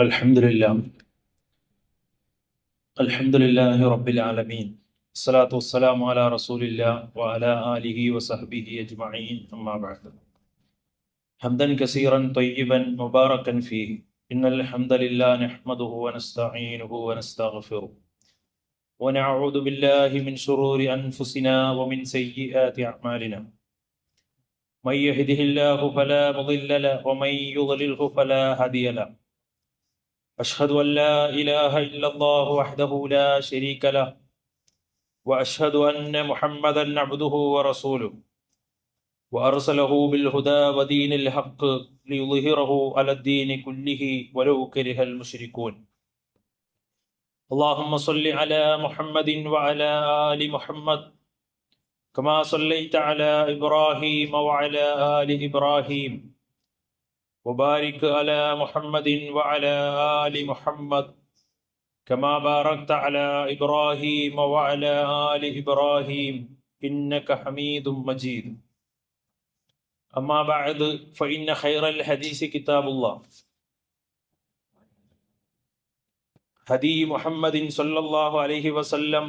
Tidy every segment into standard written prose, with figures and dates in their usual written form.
അൽഹംദുലില്ലാ അൽഹംദുലില്ലാഹി റബ്ബിൽ ആലമീൻ അസ്സലാത്തു വസ്സലാമു അലാ റസൂലില്ലാ വഅലാ ആലിഹി വസഹ്ബിഹി അജ്മഈൻ അമ്മാ ബഅദ് ഹംദൻ കസീറൻ ത്വയ്യിബൻ മുബാറകൻ ഫീഹി ഇന്നൽ ഹംദലില്ലാഹി നഹ്മദുഹു വനസ്തഈനുഹു വനസ്തഗ്ഫിറുഹു വനഊദു ബില്ലാഹി മിൻ ശുറൂരി അൻഫുസിനാ വമിൻ സയ്യിആതി അഅ്മാലിനാ മൻ യഹ്ദിഹില്ലാഹു ഫലാ മുളില്ല ലഹു വമൻ യുദ്ലിൽഹു ഫലാ ഹാദിയ ലഹു أشهد أن لا إله إلا الله وحده لا شريك له وأشهد أن محمدا عبده ورسوله وأرسله بالهدى ودين الحق ليظهره على الدين كله ولو كره المشركون اللهم صل على محمد وعلى آل محمد كما صليت على إبراهيم وعلى آل إبراهيم وبارك على محمد وعلى آل محمد كما باركت على إبراهيم وعلى آل إبراهيم إنك حميد مجيد أما بعد فإن خير الحديث كتاب الله هدي محمد صلى الله عليه وسلم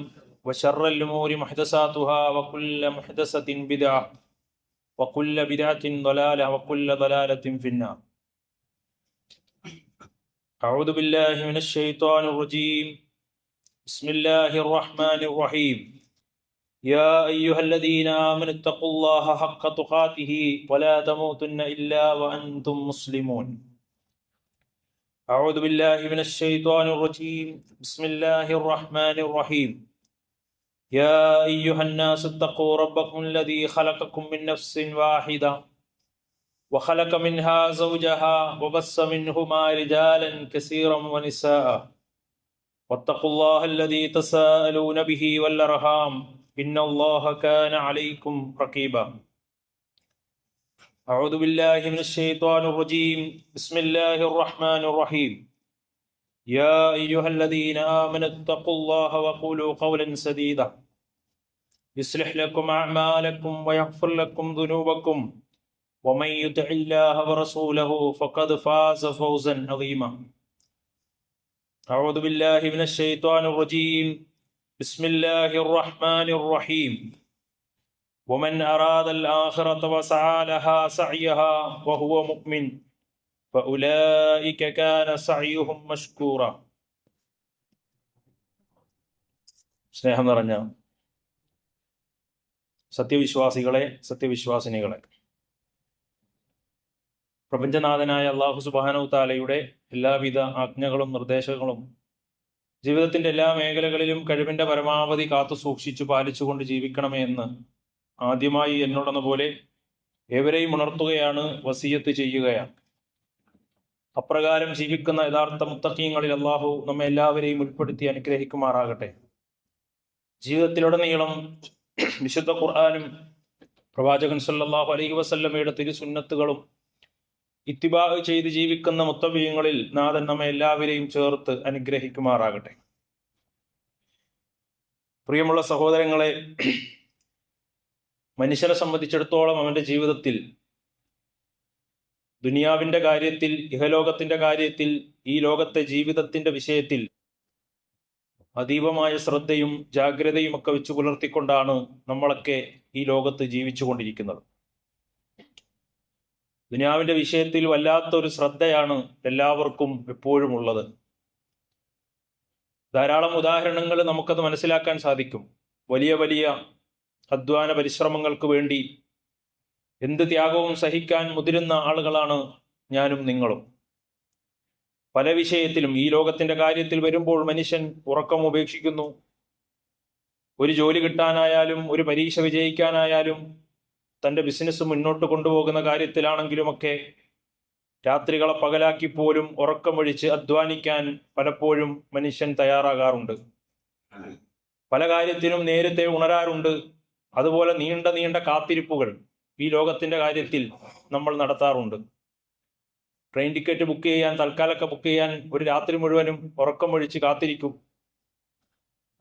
وشر الأمور محدثاتها وكل محدثة بدعة وكل بدعة ضلالة وكل ضلالة في النار أعوذ بالله من الشيطان الرجيم بسم الله الرحمن الرحيم يا أيها الذين آمنوا اتقوا الله حق تقاته ولا تموتن إلا وأنتم مسلمون أعوذ بالله من الشيطان الرجيم بسم الله الرحمن الرحيم يا أيها الناس اتقوا ربكم الذي خلقكم من نفس واحدة وخلق منها زوجها وبث منهما رجالا كثيرا ونساء واتقوا الله الذي تساءلون به والأرحام إن الله كان عليكم رقيبا أعوذ بالله من الشيطان الرجيم بسم الله الرحمن الرحيم يا أيها الذين آمنوا اتقوا الله وقولوا قولا سديدا يصلح لكم أعمالكم ويغفر لكم ذنوبكم ومن يطع الله ورسوله فقد فاز فوزا عظيما أعوذ بالله من الشيطان الرجيم بسم الله الرحمن الرحيم ومن أراد الآخرة وسعى لها سعيها وهو مؤمن فأولئك كان سعيهم مشكورا സ്നേഹം നിറഞ്ഞ സത്യവിശ്വാസികളെ, സത്യവിശ്വാസിനികളെ, പ്രപഞ്ചനാഥനായ അള്ളാഹു സുബ്ഹാനഹു തആലയുടെ എല്ലാവിധ ആജ്ഞകളും നിർദ്ദേശങ്ങളും ജീവിതത്തിന്റെ എല്ലാ മേഖലകളിലും കഴിവിന്റെ പരമാവധി കാത്തു സൂക്ഷിച്ചു പാലിച്ചുകൊണ്ട് ജീവിക്കണമേ എന്ന് ആദ്യമായി എന്നോടെന്ന പോലെ ഏവരെയും ഉണർത്തുകയാണ്, വസിയത്ത് ചെയ്യുകയാണ്. അപ്രകാരം ജീവിക്കുന്ന യഥാർത്ഥ മുത്തഖീങ്ങളിൽ അള്ളാഹു നമ്മെ എല്ലാവരെയും ഉൾപ്പെടുത്തി അനുഗ്രഹിക്കുമാറാകട്ടെ. ജീവിതത്തിലുടനീളം വിശുദ്ധ ഖുർആനും പ്രവാചകൻ സല്ലല്ലാഹു അലൈഹി വസല്ലമയുടെ തിരുസുന്നത്തുകളും ഇത്തിബാ ചെയ്ത് ജീവിക്കുന്ന മുത്തബീങ്ങളിൽ നാഥൻ നമ്മെ എല്ലാവരെയും ചേർത്ത് അനുഗ്രഹിക്കുമാറാകട്ടെ. പ്രിയമുള്ള സഹോദരങ്ങളെ, മനുഷ്യനെ സംബന്ധിച്ചിടത്തോളം അവന്റെ ജീവിതത്തിൽ ദുനിയാവിന്റെ കാര്യത്തിൽ, ഇഹലോകത്തിന്റെ കാര്യത്തിൽ, ഈ ലോകത്തെ ജീവിതത്തിന്റെ വിഷയത്തിൽ അതീവമായ ശ്രദ്ധയും ജാഗ്രതയും ഒക്കെ വെച്ച് പുലർത്തിക്കൊണ്ടാണ് നമ്മളൊക്കെ ഈ ലോകത്ത് ജീവിച്ചു കൊണ്ടിരിക്കുന്നത്. ദുനിയാവിന്റെ വിഷയത്തിൽ വല്ലാത്തൊരു ശ്രദ്ധയാണ് എല്ലാവർക്കും എപ്പോഴും ഉള്ളത്. ധാരാളം ഉദാഹരണങ്ങൾ നമുക്കത് മനസ്സിലാക്കാൻ സാധിക്കും. വലിയ വലിയ അധ്വാന പരിശ്രമങ്ങൾക്ക് വേണ്ടി എന്ത് ത്യാഗവും സഹിക്കാൻ മുതിരുന്ന ആളുകളാണ് ഞാനും നിങ്ങളും. പല വിഷയത്തിലും ഈ ലോകത്തിന്റെ കാര്യത്തിൽ വരുമ്പോൾ മനുഷ്യൻ ഉറക്കം ഉപേക്ഷിക്കുന്നു. ഒരു ജോലി കിട്ടാനായാലും ഒരു പരീക്ഷ വിജയിക്കാനായാലും തൻ്റെ ബിസിനസ് മുന്നോട്ട് കൊണ്ടുപോകുന്ന കാര്യത്തിലാണെങ്കിലുമൊക്കെ രാത്രികളെ പകലാക്കി പോലും ഉറക്കമൊഴിച്ച് അധ്വാനിക്കാൻ പലപ്പോഴും മനുഷ്യൻ തയ്യാറാകാറുണ്ട്. പല കാര്യത്തിനും നേരത്തെ ഉണരാറുണ്ട്. അതുപോലെ നീണ്ട നീണ്ട കാത്തിരിപ്പുകൾ ഈ ലോകത്തിന്റെ കാര്യത്തിൽ നമ്മൾ നടത്താറുണ്ട്. ട്രെയിൻ ടിക്കറ്റ് ബുക്ക് ചെയ്യാൻ, തൽക്കാലൊക്കെ ബുക്ക് ചെയ്യാൻ ഒരു രാത്രി മുഴുവനും ഉറക്കമൊഴിച്ച് കാത്തിരിക്കും.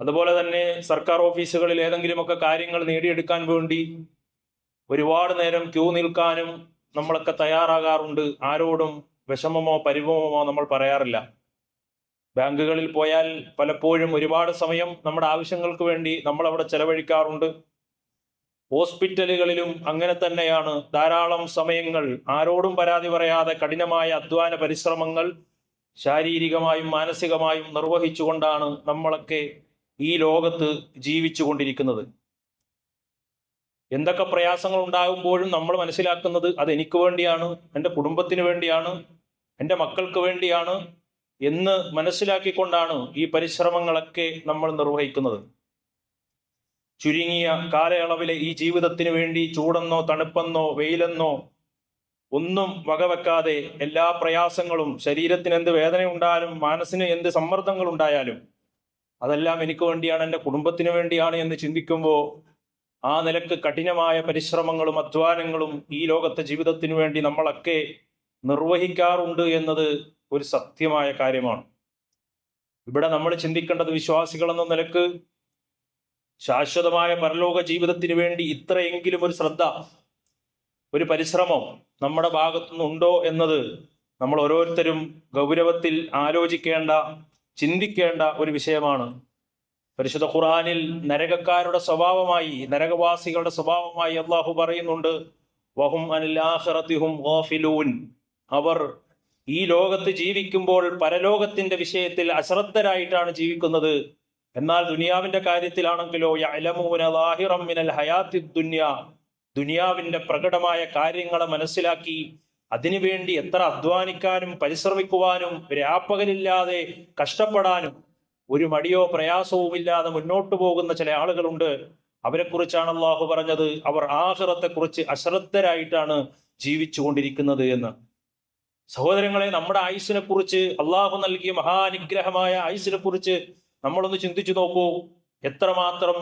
അതുപോലെ തന്നെ സർക്കാർ ഓഫീസുകളിൽ ഏതെങ്കിലുമൊക്കെ കാര്യങ്ങൾ നേടിയെടുക്കാൻ വേണ്ടി ഒരുപാട് നേരം ക്യൂ നിൽക്കാനും നമ്മളൊക്കെ തയ്യാറാകാറുണ്ട്. ആരോടും വിഷമമോ പരിഭവമോ നമ്മൾ പറയാറില്ല. ബാങ്കുകളിൽ പോയാൽ പലപ്പോഴും ഒരുപാട് സമയം നമ്മുടെ ആവശ്യങ്ങൾക്ക് വേണ്ടി നമ്മൾ അവിടെ ചെലവഴിക്കാറുണ്ട്. ഹോസ്പിറ്റലുകളിലും അങ്ങനെ തന്നെയാണ്. ധാരാളം സമയങ്ങൾ ആരോടും പരാതി പറയാതെ കഠിനമായ അധ്വാന പരിശ്രമങ്ങൾ ശാരീരികമായും മാനസികമായും നിർവഹിച്ചുകൊണ്ടാണ് നമ്മളൊക്കെ ഈ ലോകത്ത് ജീവിച്ചു കൊണ്ടിരിക്കുന്നത്. എന്തൊക്കെ പ്രയാസങ്ങൾ ഉണ്ടാകുമ്പോഴും നമ്മൾ മനസ്സിലാക്കുന്നത് അത് എനിക്ക് വേണ്ടിയാണ്, എൻ്റെ കുടുംബത്തിന് വേണ്ടിയാണ്, എൻ്റെ മക്കൾക്ക് വേണ്ടിയാണ് എന്ന് മനസ്സിലാക്കിക്കൊണ്ടാണ് ഈ പരിശ്രമങ്ങളൊക്കെ നമ്മൾ നിർവഹിക്കുന്നത്. ചുരുങ്ങിയ കാലയളവിലെ ഈ ജീവിതത്തിന് വേണ്ടി ചൂടെന്നോ തണുപ്പെന്നോ വെയിലെന്നോ ഒന്നും വകവെക്കാതെ എല്ലാ പ്രയാസങ്ങളും, ശരീരത്തിന് എന്ത് വേദന ഉണ്ടായാലും മനസ്സിന് എന്ത് സമ്മർദ്ദങ്ങൾ ഉണ്ടായാലും അതെല്ലാം എനിക്ക് വേണ്ടിയാണ്, എൻ്റെ കുടുംബത്തിന് വേണ്ടിയാണ് എന്ന് ചിന്തിക്കുമ്പോൾ ആ നിലക്ക് കഠിനമായ പരിശ്രമങ്ങളും അധ്വാനങ്ങളും ഈ ലോകത്തെ ജീവിതത്തിന് വേണ്ടി നമ്മളൊക്കെ നിർവഹിക്കാറുണ്ട് എന്നത് ഒരു സത്യമായ കാര്യമാണ്. ഇവിടെ നമ്മൾ ചിന്തിക്കേണ്ടത്, വിശ്വാസികൾ എന്ന നിലക്ക് ശാശ്വതമായ പരലോക ജീവിതത്തിന് വേണ്ടി ഇത്രയെങ്കിലും ഒരു ശ്രദ്ധ, ഒരു പരിശ്രമം നമ്മുടെ ഭാഗത്തുനിന്നുണ്ടോ എന്നത് നമ്മൾ ഓരോരുത്തരും ഗൗരവത്തിൽ ആലോചിക്കേണ്ട, ചിന്തിക്കേണ്ട ഒരു വിഷയമാണ്. പരിശുദ്ധ ഖുർആനിൽ നരകക്കാരുടെ സ്വഭാവമായി, നരകവാസികളുടെ സ്വഭാവമായി അള്ളാഹു പറയുന്നുണ്ട്, വഹും അനിൽ ആഖിറതി ഹും ഗാഫിലൂൻ. അവർ ഈ ലോകത്ത് ജീവിക്കുമ്പോൾ പരലോകത്തിന്റെ വിഷയത്തിൽ അശ്രദ്ധരായിട്ടാണ് ജീവിക്കുന്നത്. എന്നാൽ ദുനിയാവിന്റെ കാര്യത്തിലാണെങ്കിലോ യഅലമൂന ളാഹിറം മിനൽ ഹയാത്തിദ് ദുനിയ, ദുനിയാവിന്റെ പ്രകടമായ കാര്യങ്ങളെ മനസ്സിലാക്കി അതിനുവേണ്ടി എത്ര അധ്വാനിക്കാനും പരിശ്രമിക്കുവാനും രാപ്പകലില്ലാതെ കഷ്ടപ്പെടാനും ഒരു മടിയോ പ്രയാസവും ഇല്ലാതെ മുന്നോട്ടു പോകുന്ന ചില ആളുകളുണ്ട്. അവരെക്കുറിച്ചാണ് അള്ളാഹു പറഞ്ഞത്, അവർ ആഖിറത്തെക്കുറിച്ച് അശ്രദ്ധരായിട്ടാണ് ജീവിച്ചു കൊണ്ടിരിക്കുന്നത് എന്ന്. സഹോദരങ്ങളെ, നമ്മുടെ ആയുസ്സിനെ കുറിച്ച്, അള്ളാഹു നൽകിയ മഹാനുഗ്രഹമായ ആയുസ്സിനെ കുറിച്ച് നമ്മളൊന്ന് ചിന്തിച്ചു നോക്കൂ. എത്രമാത്രം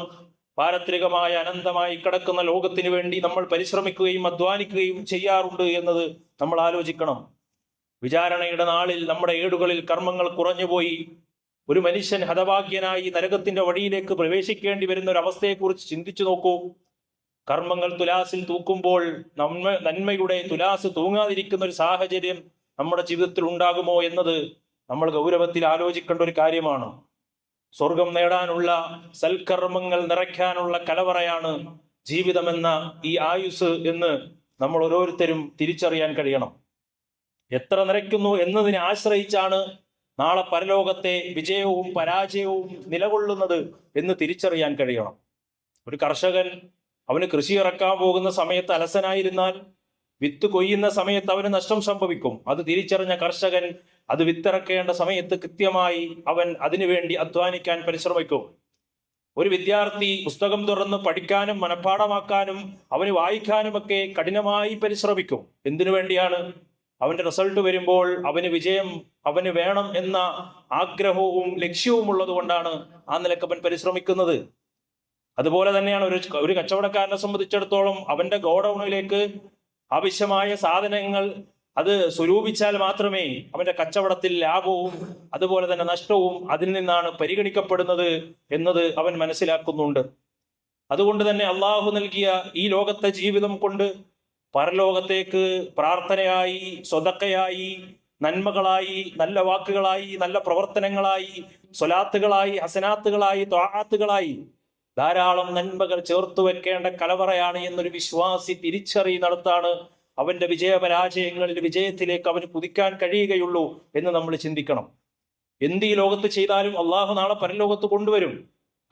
പാരത്രികമായ അനന്തമായി കിടക്കുന്ന ലോകത്തിന് വേണ്ടി നമ്മൾ പരിശ്രമിക്കുകയും അധ്വാനിക്കുകയും ചെയ്യാറുണ്ട് എന്നത് നമ്മൾ ആലോചിക്കണം. വിചാരണയുടെ നാളിൽ നമ്മുടെ ഏടുകളിൽ കർമ്മങ്ങൾ കുറഞ്ഞുപോയി ഒരു മനുഷ്യൻ ഹതഭാഗ്യനായി നരകത്തിന്റെ വഴിയിലേക്ക് പ്രവേശിക്കേണ്ടി വരുന്ന ഒരു അവസ്ഥയെക്കുറിച്ച് ചിന്തിച്ചു നോക്കൂ. കർമ്മങ്ങൾ തുലാസിൽ തൂക്കുമ്പോൾ നന്മയുടെ തുലാസ് തൂങ്ങാതിരിക്കുന്ന ഒരു സാഹചര്യം നമ്മുടെ ജീവിതത്തിൽ ഉണ്ടാകുമോ എന്നത് നമ്മൾ ഗൗരവത്തിൽ ആലോചിക്കേണ്ട ഒരു കാര്യമാണ്. സ്വർഗം നേടാനുള്ള സൽക്കർമ്മങ്ങൾ നിറയ്ക്കാനുള്ള കലവറയാണ് ജീവിതമെന്ന ഈ ആയുസ് എന്ന് നമ്മൾ ഓരോരുത്തരും തിരിച്ചറിയാൻ കഴിയണം. എത്ര നിറയ്ക്കുന്നു എന്നതിനെ ആശ്രയിച്ചാണ് നാളെ പരലോകത്തെ വിജയവും പരാജയവും നിലകൊള്ളുന്നത് എന്ന് തിരിച്ചറിയാൻ കഴിയണം. ഒരു കർഷകൻ അവന് കൃഷി ഇറക്കാൻ പോകുന്ന സമയത്ത് അലസനായിരുന്നാൽ വിത്ത് കൊയ്യുന്ന സമയത്ത് അവന് നഷ്ടം സംഭവിക്കും. അത് തിരിച്ചറിഞ്ഞ കർഷകൻ അത് വിത്തിറക്കേണ്ട സമയത്ത് കൃത്യമായി അവൻ അതിനുവേണ്ടി അധ്വാനിക്കാൻ പരിശ്രമിക്കും. ഒരു വിദ്യാർത്ഥി പുസ്തകം തുറന്ന് പഠിക്കാനും മനഃപ്പാഠമാക്കാനും അവന് വായിക്കാനുമൊക്കെ കഠിനമായി പരിശ്രമിക്കും. എന്തിനു വേണ്ടിയാണ്? അവന്റെ റിസൾട്ട് വരുമ്പോൾ അവന് വിജയം അവന് വേണം എന്ന ആഗ്രഹവും ലക്ഷ്യവും ഉള്ളത് കൊണ്ടാണ് ആ നിലക്ക് അവൻ പരിശ്രമിക്കുന്നത്. അതുപോലെ തന്നെയാണ് ഒരു കച്ചവടക്കാരനെ സംബന്ധിച്ചിടത്തോളം അവന്റെ ഗോഡൌണിലേക്ക് ആവശ്യമായ സാധനങ്ങൾ അത് സ്വരൂപിച്ചാൽ മാത്രമേ അവന്റെ കച്ചവടത്തിൽ ലാഭവും അതുപോലെ തന്നെ നഷ്ടവും അതിൽ നിന്നാണ് പരിഗണിക്കപ്പെടുന്നത് എന്നത് അവൻ മനസ്സിലാക്കുന്നുണ്ട്. അതുകൊണ്ട് തന്നെ അള്ളാഹു നൽകിയ ഈ ലോകത്തെ ജീവിതം കൊണ്ട് പരലോകത്തേക്ക് പ്രാർത്ഥനയായി, സ്വതക്കയായി, നന്മകളായി, നല്ല വാക്കുകളായി, നല്ല പ്രവർത്തനങ്ങളായി, സ്വലാത്തുകളായി, ഹസനാത്തുകളായി, ത്വാഅത്തുകളായി ധാരാളം നന്മകൾ ചേർത്തു വെക്കേണ്ട കലവറയാണ് എന്നൊരു വിശ്വാസി തിരിച്ചറിയുന്നിടത്താണ് അവന്റെ വിജയപരാജയങ്ങളിൽ വിജയത്തിലേക്ക് അവന് കുതിക്കാൻ കഴിയുകയുള്ളൂ എന്ന് നമ്മൾ ചിന്തിക്കണം. എന്ത് ഈ ലോകത്ത് ചെയ്താലും അള്ളാഹു നാളെ പരലോകത്ത് കൊണ്ടുവരും.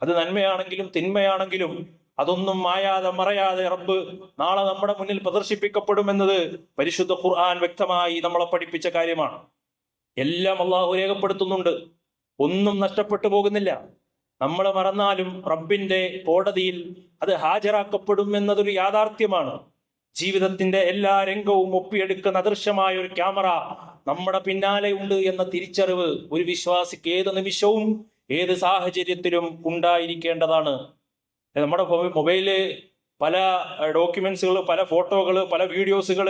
അത് നന്മയാണെങ്കിലും തിന്മയാണെങ്കിലും അതൊന്നും മായാതെ മറയാതെ റബ്ബ് നാളെ നമ്മുടെ മുന്നിൽ പ്രദർശിപ്പിക്കപ്പെടുമെന്നത് പരിശുദ്ധ ഖുർആൻ വ്യക്തമായി നമ്മളെ പഠിപ്പിച്ച കാര്യമാണ്. എല്ലാം അള്ളാഹു രേഖപ്പെടുത്തുന്നുണ്ട്, ഒന്നും നഷ്ടപ്പെട്ടു പോകുന്നില്ല. നമ്മൾ മറന്നാലും റബ്ബിന്റെ കോടതിയിൽ അത് ഹാജരാക്കപ്പെടും എന്നതൊരു യാഥാർത്ഥ്യമാണ്. ജീവിതത്തിന്റെ എല്ലാ രംഗവും ഒപ്പിയെടുക്കുന്ന അദൃശ്യമായ ഒരു ക്യാമറ നമ്മുടെ പിന്നാലെ ഉണ്ട് എന്ന തിരിച്ചറിവ് ഒരു വിശ്വാസിക്ക് ഏത് നിമിഷവും ഏത് സാഹചര്യത്തിലും ഉണ്ടായിരിക്കേണ്ടതാണ്. നമ്മുടെ മൊബൈലില് പല ഡോക്യുമെന്റ്സുകൾ, പല ഫോട്ടോകൾ, പല വീഡിയോസുകൾ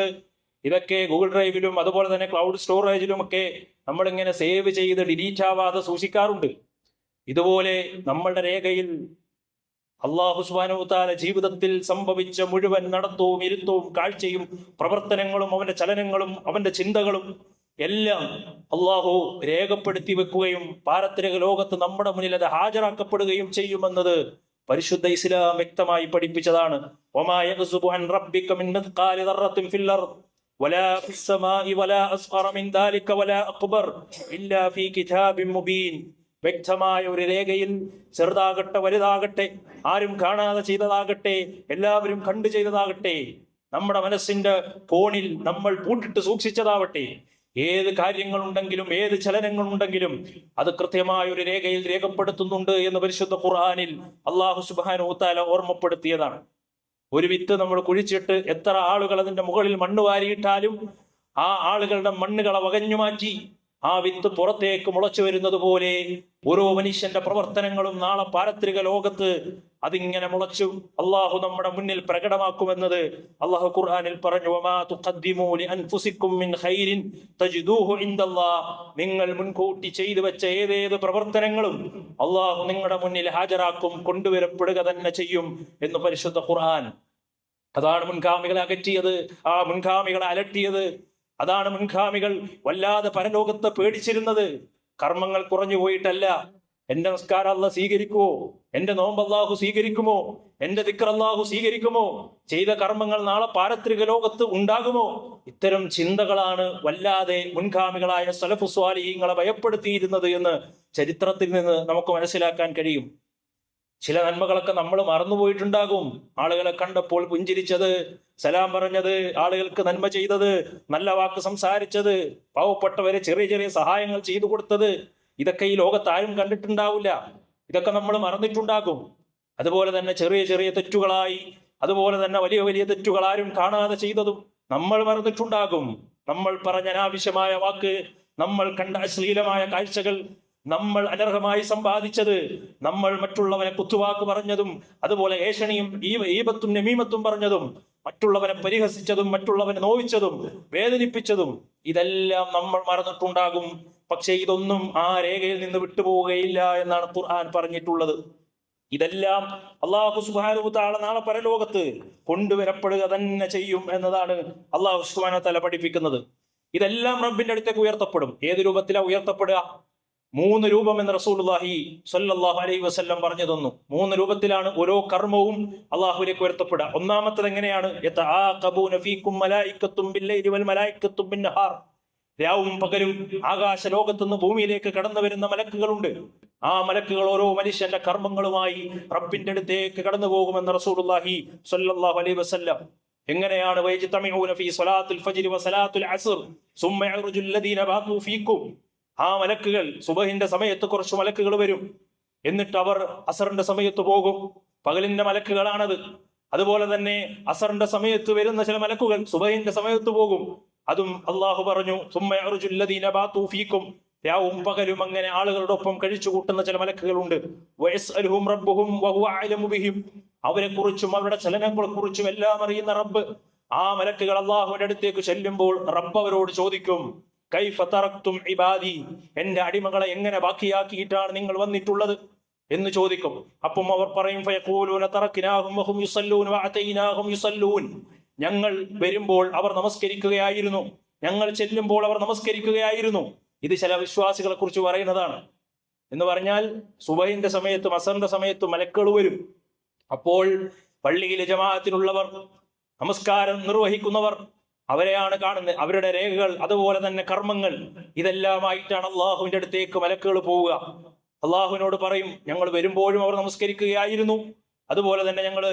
ഇതൊക്കെ ഗൂഗിൾ ഡ്രൈവിലും അതുപോലെ തന്നെ ക്ലൗഡ് സ്റ്റോറേജിലും ഒക്കെ നമ്മളിങ്ങനെ സേവ് ചെയ്ത് ഡിലീറ്റ് ആവാതെ സൂക്ഷിക്കാറുണ്ട്. ഇതുപോലെ നമ്മളുടെ രേഖയിൽ അല്ലാഹു സുബ്ഹാനഹു വ തആല ജീവിതത്തിൽ സംഭവിച്ച മുഴുവൻ നടത്തവും ഇരുത്തവും കാഴ്ചയും പ്രവർത്തനങ്ങളും അവന്റെ ചലനങ്ങളും അവന്റെ ചിന്തകളും എല്ലാം അള്ളാഹു രേഖപ്പെടുത്തി വെക്കുകയും പാരത്രിക ലോകത്ത് നമ്മുടെ മുന്നിൽ അത് ഹാജരാക്കപ്പെടുകയും ചെയ്യുമെന്നത് പരിശുദ്ധ ഇസ്ലാം വ്യക്തമായി പഠിപ്പിച്ചതാണ്. വമാ യഗ്സുബു അൻ റബ്ബിക മിൻ മിത്ഖാലി ദർറത്തിൻ ഫിൽ അർദ് വലാ ഫിസ് സമാഇ വലാ അസ്ഗറ മിൻ ദാലിക വലാ അക്ബർ ഇല്ലാ ഫീ കിതാബിൻ മുബീൻ. വ്യക്തമായ ഒരു രേഖയിൽ, ചെറുതാകട്ടെ വലുതാകട്ടെ, ആരും കാണാതെ ചെയ്തതാകട്ടെ, എല്ലാവരും കണ്ടു ചെയ്തതാകട്ടെ, നമ്മുടെ മനസ്സിന്റെ കോണിൽ നമ്മൾ പൂട്ടിട്ട് സൂക്ഷിച്ചതാവട്ടെ, ഏത് കാര്യങ്ങളുണ്ടെങ്കിലും ഏത് ചലനങ്ങളുണ്ടെങ്കിലും അത് കൃത്യമായ ഒരു രേഖയിൽ രേഖപ്പെടുത്തുന്നുണ്ട് എന്ന് പരിശുദ്ധ ഖുർആനിൽ അല്ലാഹു സുബ്ഹാനഹു വ തആല ഓർമ്മപ്പെടുത്തിയതാണ്. ഒരു വിത്ത് നമ്മൾ കുഴിച്ചിട്ട് എത്ര ആളുകൾ അതിന്റെ മുകളിൽ മണ്ണ് വാരിയിട്ടാലും ആ ആളുകളുടെ മണ്ണുകളെ വകഞ്ഞു മാറ്റി ആ വിത്ത് പുറത്തേക്ക് മുളച്ചു വരുന്നത് പോലെ ഓരോ മനുഷ്യന്റെ പ്രവർത്തനങ്ങളും നാളെ പാരത്രിക ലോകത്ത് അതിങ്ങനെ മുളച്ചു അള്ളാഹു നമ്മുടെ മുന്നിൽ പ്രകടമാക്കുമെന്നത് അള്ളാഹു ഖുർആനിൽ പറഞ്ഞു. വമാ തുഖദ്ദിമൂ ലിഅൻഫുസികും മിൻ ഖൈരിൻ തജിദൂഹു ഇൻദല്ലാഹ്. നിങ്ങൾ മുൻകൂട്ടി ചെയ്തു വെച്ച ഏതേത് പ്രവർത്തനങ്ങളും അള്ളാഹു നിങ്ങളുടെ മുന്നിൽ ഹാജരാക്കും, കൊണ്ടുവരപ്പെടുക തന്നെ ചെയ്യും എന്ന് പരിശുദ്ധ ഖുർആൻ. അതാണ് മുൻഗാമികളെ അകറ്റിയത്, ആ മുൻഗാമികളെ അലട്ടിയത്. അതാണ് മുൻഗാമികൾ വല്ലാതെ പരലോകത്തെ പേടിച്ചിരുന്നത്. കർമ്മങ്ങൾ കുറഞ്ഞു പോയിട്ടല്ല. എന്റെ നമസ്കാരം അല്ലാഹു സ്വീകരിക്കുമോ, എന്റെ നോമ്പ് അല്ലാഹു സ്വീകരിക്കുമോ, എന്റെ ദിക്ർ അല്ലാഹു സ്വീകരിക്കുമോ, ചെയ്ത കർമ്മങ്ങൾ നാളെ പാരത്രിക ലോകത്ത് ഉണ്ടാകുമോ, ഇത്തരം ചിന്തകളാണ് വല്ലാതെ മുൻഗാമികളായ സലഫു സ്വാലിഹീങ്ങളെ ഭയപ്പെടുത്തിയിരുന്നത് എന്ന് ചരിത്രത്തിൽ നിന്ന് നമുക്ക് മനസ്സിലാക്കാൻ കഴിയും. ചില നന്മകളൊക്കെ നമ്മൾ മറന്നുപോയിട്ടുണ്ടാകും. ആളുകളെ കണ്ടപ്പോൾ പുഞ്ചിരിച്ചത്, സലാം പറഞ്ഞത്, ആളുകൾക്ക് നന്മ ചെയ്തത്, നല്ല വാക്ക് സംസാരിച്ചത്, പാവപ്പെട്ടവരെ ചെറിയ ചെറിയ സഹായങ്ങൾ ചെയ്തു കൊടുത്തത്, ഇതൊക്കെ ഈ ലോകത്ത് ആരും കണ്ടിട്ടുണ്ടാവില്ല. ഇതൊക്കെ നമ്മൾ മറന്നിട്ടുണ്ടാകും. അതുപോലെ തന്നെ ചെറിയ ചെറിയ തെറ്റുകളായി, അതുപോലെ തന്നെ വലിയ വലിയ തെറ്റുകൾ ആരും കാണാതെ ചെയ്തതും നമ്മൾ മറന്നിട്ടുണ്ടാകും. നമ്മൾ പറഞ്ഞ അനാവശ്യമായ വാക്ക്, നമ്മൾ കണ്ട അശ്ലീലമായ കാഴ്ചകൾ, നമ്മൾ അനർഹമായി സമ്പാദിച്ചത്, നമ്മൾ മറ്റുള്ളവനെ കുത്തുവാക്ക് പറഞ്ഞതും, അതുപോലെ ഏഷണിയും ഈബത്തും നമീമത്തും പറഞ്ഞതും, മറ്റുള്ളവനെ പരിഹസിച്ചതും, മറ്റുള്ളവനെ നോവിച്ചതും, വേദനിപ്പിച്ചതും, ഇതെല്ലാം നമ്മൾ മറന്നിട്ടുണ്ടാകും. പക്ഷെ ഇതൊന്നും ആ രേഖയിൽ നിന്ന് വിട്ടുപോവുകയില്ല എന്നാണ് ഖുർആൻ പറഞ്ഞിട്ടുള്ളത്. ഇതെല്ലാം അല്ലാഹു സുബ്ഹാനഹു വ തആല നാളെ പരലോകത്ത് കൊണ്ടുവരപ്പെടുക തന്നെ ചെയ്യും എന്നതാണ് അല്ലാഹു സുബ്ഹാനഹു വ തആല പഠിപ്പിക്കുന്നത്. ഇതെല്ലാം റബ്ബിന്റെ അടുത്തേക്ക് ഉയർത്തപ്പെടും. ഏത് രൂപത്തിലാണ് ഉയർത്തപ്പെടുക? 3 രൂപം എന്ന് റസൂലുള്ളാഹി സ്വല്ലല്ലാഹു അലൈഹി വസല്ലം പറഞ്ഞു തന്നു. 3 രൂപത്തിലാണ് ഓരോ കർമ്മവും അള്ളാഹുവിലേക്ക് ഉയർത്തപ്പെടുക. ഒന്നാമത്തത് എങ്ങനെയാണ്? യതആഖബൂന ഫീകും മലായികത്തും ബില്ലൈലി വൽ മലായികത്തും ബിന്നഹാർ. രാവും പകലും ആകാശ ലോകത്തുനിന്ന് ഭൂമിയിലേക്ക് കടന്നു വരുന്ന മലക്കുകളുണ്ട്. ആ മലക്കുകൾ ഓരോ മനുഷ്യന്റെ കർമ്മങ്ങളുമായി റബ്ബിന്റെ അടുത്തേക്ക് കടന്നു പോകുമെന്ന് റസൂലുള്ളാഹി സ്വല്ലല്ലാഹു അലൈഹി വസല്ലം. എങ്ങനെയാണ്? വയജ്തമിഊന ഫീ സ്വലാത്തുൽ ഫജ്രി വസലാത്തുൽ അസ്ർ സുമ്മ യഖ്റുജുൽ ലദീന ബാഖൂ ഫീകും. ആ മലക്കുകൾ സുബഹിന്റെ സമയത്ത് കുറച്ച് മലക്കുകൾ വരും, എന്നിട്ട് അവർ അസറിന്റെ സമയത്ത് പോകും. പകലിന്റെ മലക്കുകളാണത്. അതുപോലെ തന്നെ അസറിന്റെ സമയത്ത് വരുന്ന ചില മലക്കുകൾ സുബഹിന്റെ സമയത്ത് പോകും. അതും അള്ളാഹു പറഞ്ഞു, സുമ്മ യഖ്റുജുൽ ലദീന ബാഖൂ ഫീകും. രാവും പകലും അങ്ങനെ ആളുകളുടെ ഒപ്പം കഴിച്ചു കൂട്ടുന്ന ചില മലക്കുകളുണ്ട്. വയസ്അലുഹും റബ്ബുഹും വഹുവ അഅലമു ബിഹിം. അവരെ കുറിച്ചും അവരുടെ ചലനങ്ങളെ കുറിച്ചും എല്ലാം അറിയുന്ന റബ്ബ്. ആ മലക്കുകൾ അള്ളാഹുവിന്റെ അടുത്തേക്ക് ചെല്ലുമ്പോൾ റബ്ബ് അവരോട് ചോദിക്കും, കൈഫ തറക്തും ഇബാദി. എന്റെ അടിമകളെ എങ്ങനെ ബാക്കിയാക്കിയിട്ടാണ് നിങ്ങൾ വന്നിട്ടുള്ളത് എന്ന് ചോദിക്കും. അപ്പം അവർ പറയും, ഫയഖൂലൂന തറക്നാഹും വഹും യുസല്ലൂൻ വഅതൈനാഹും യുസല്ലൂൻ. ഞങ്ങൾ വരുമ്പോൾ അവർ നമസ്കരിക്കുകയായിരുന്നു, ഞങ്ങൾ ചെല്ലുമ്പോൾ അവർ നമസ്കരിക്കുകയായിരുന്നു. ഇത് ചില വിശ്വാസികളെ കുറിച്ച് പറയുന്നതാണ്. എന്ന് പറഞ്ഞാൽ സുബഹിന്റെ സമയത്തും അസറിന്റെ സമയത്തും മലക്കുകൾ വരും. അപ്പോൾ പള്ളിയിലെ ജമാഅത്തിനുള്ളവർ, നമസ്കാരം നിർവഹിക്കുന്നവർ, അവരെയാണ് കാണുന്നത്. അവരുടെ രേഖകൾ, അതുപോലെ തന്നെ കർമ്മങ്ങൾ, ഇതെല്ലാമായിട്ടാണ് അള്ളാഹുവിന്റെ അടുത്തേക്ക് മലക്കുകൾ പോവുക. അള്ളാഹുവിനോട് പറയും, ഞങ്ങൾ വരുമ്പോഴും അവർ നമസ്കരിക്കുകയായിരുന്നു, അതുപോലെ തന്നെ ഞങ്ങൾ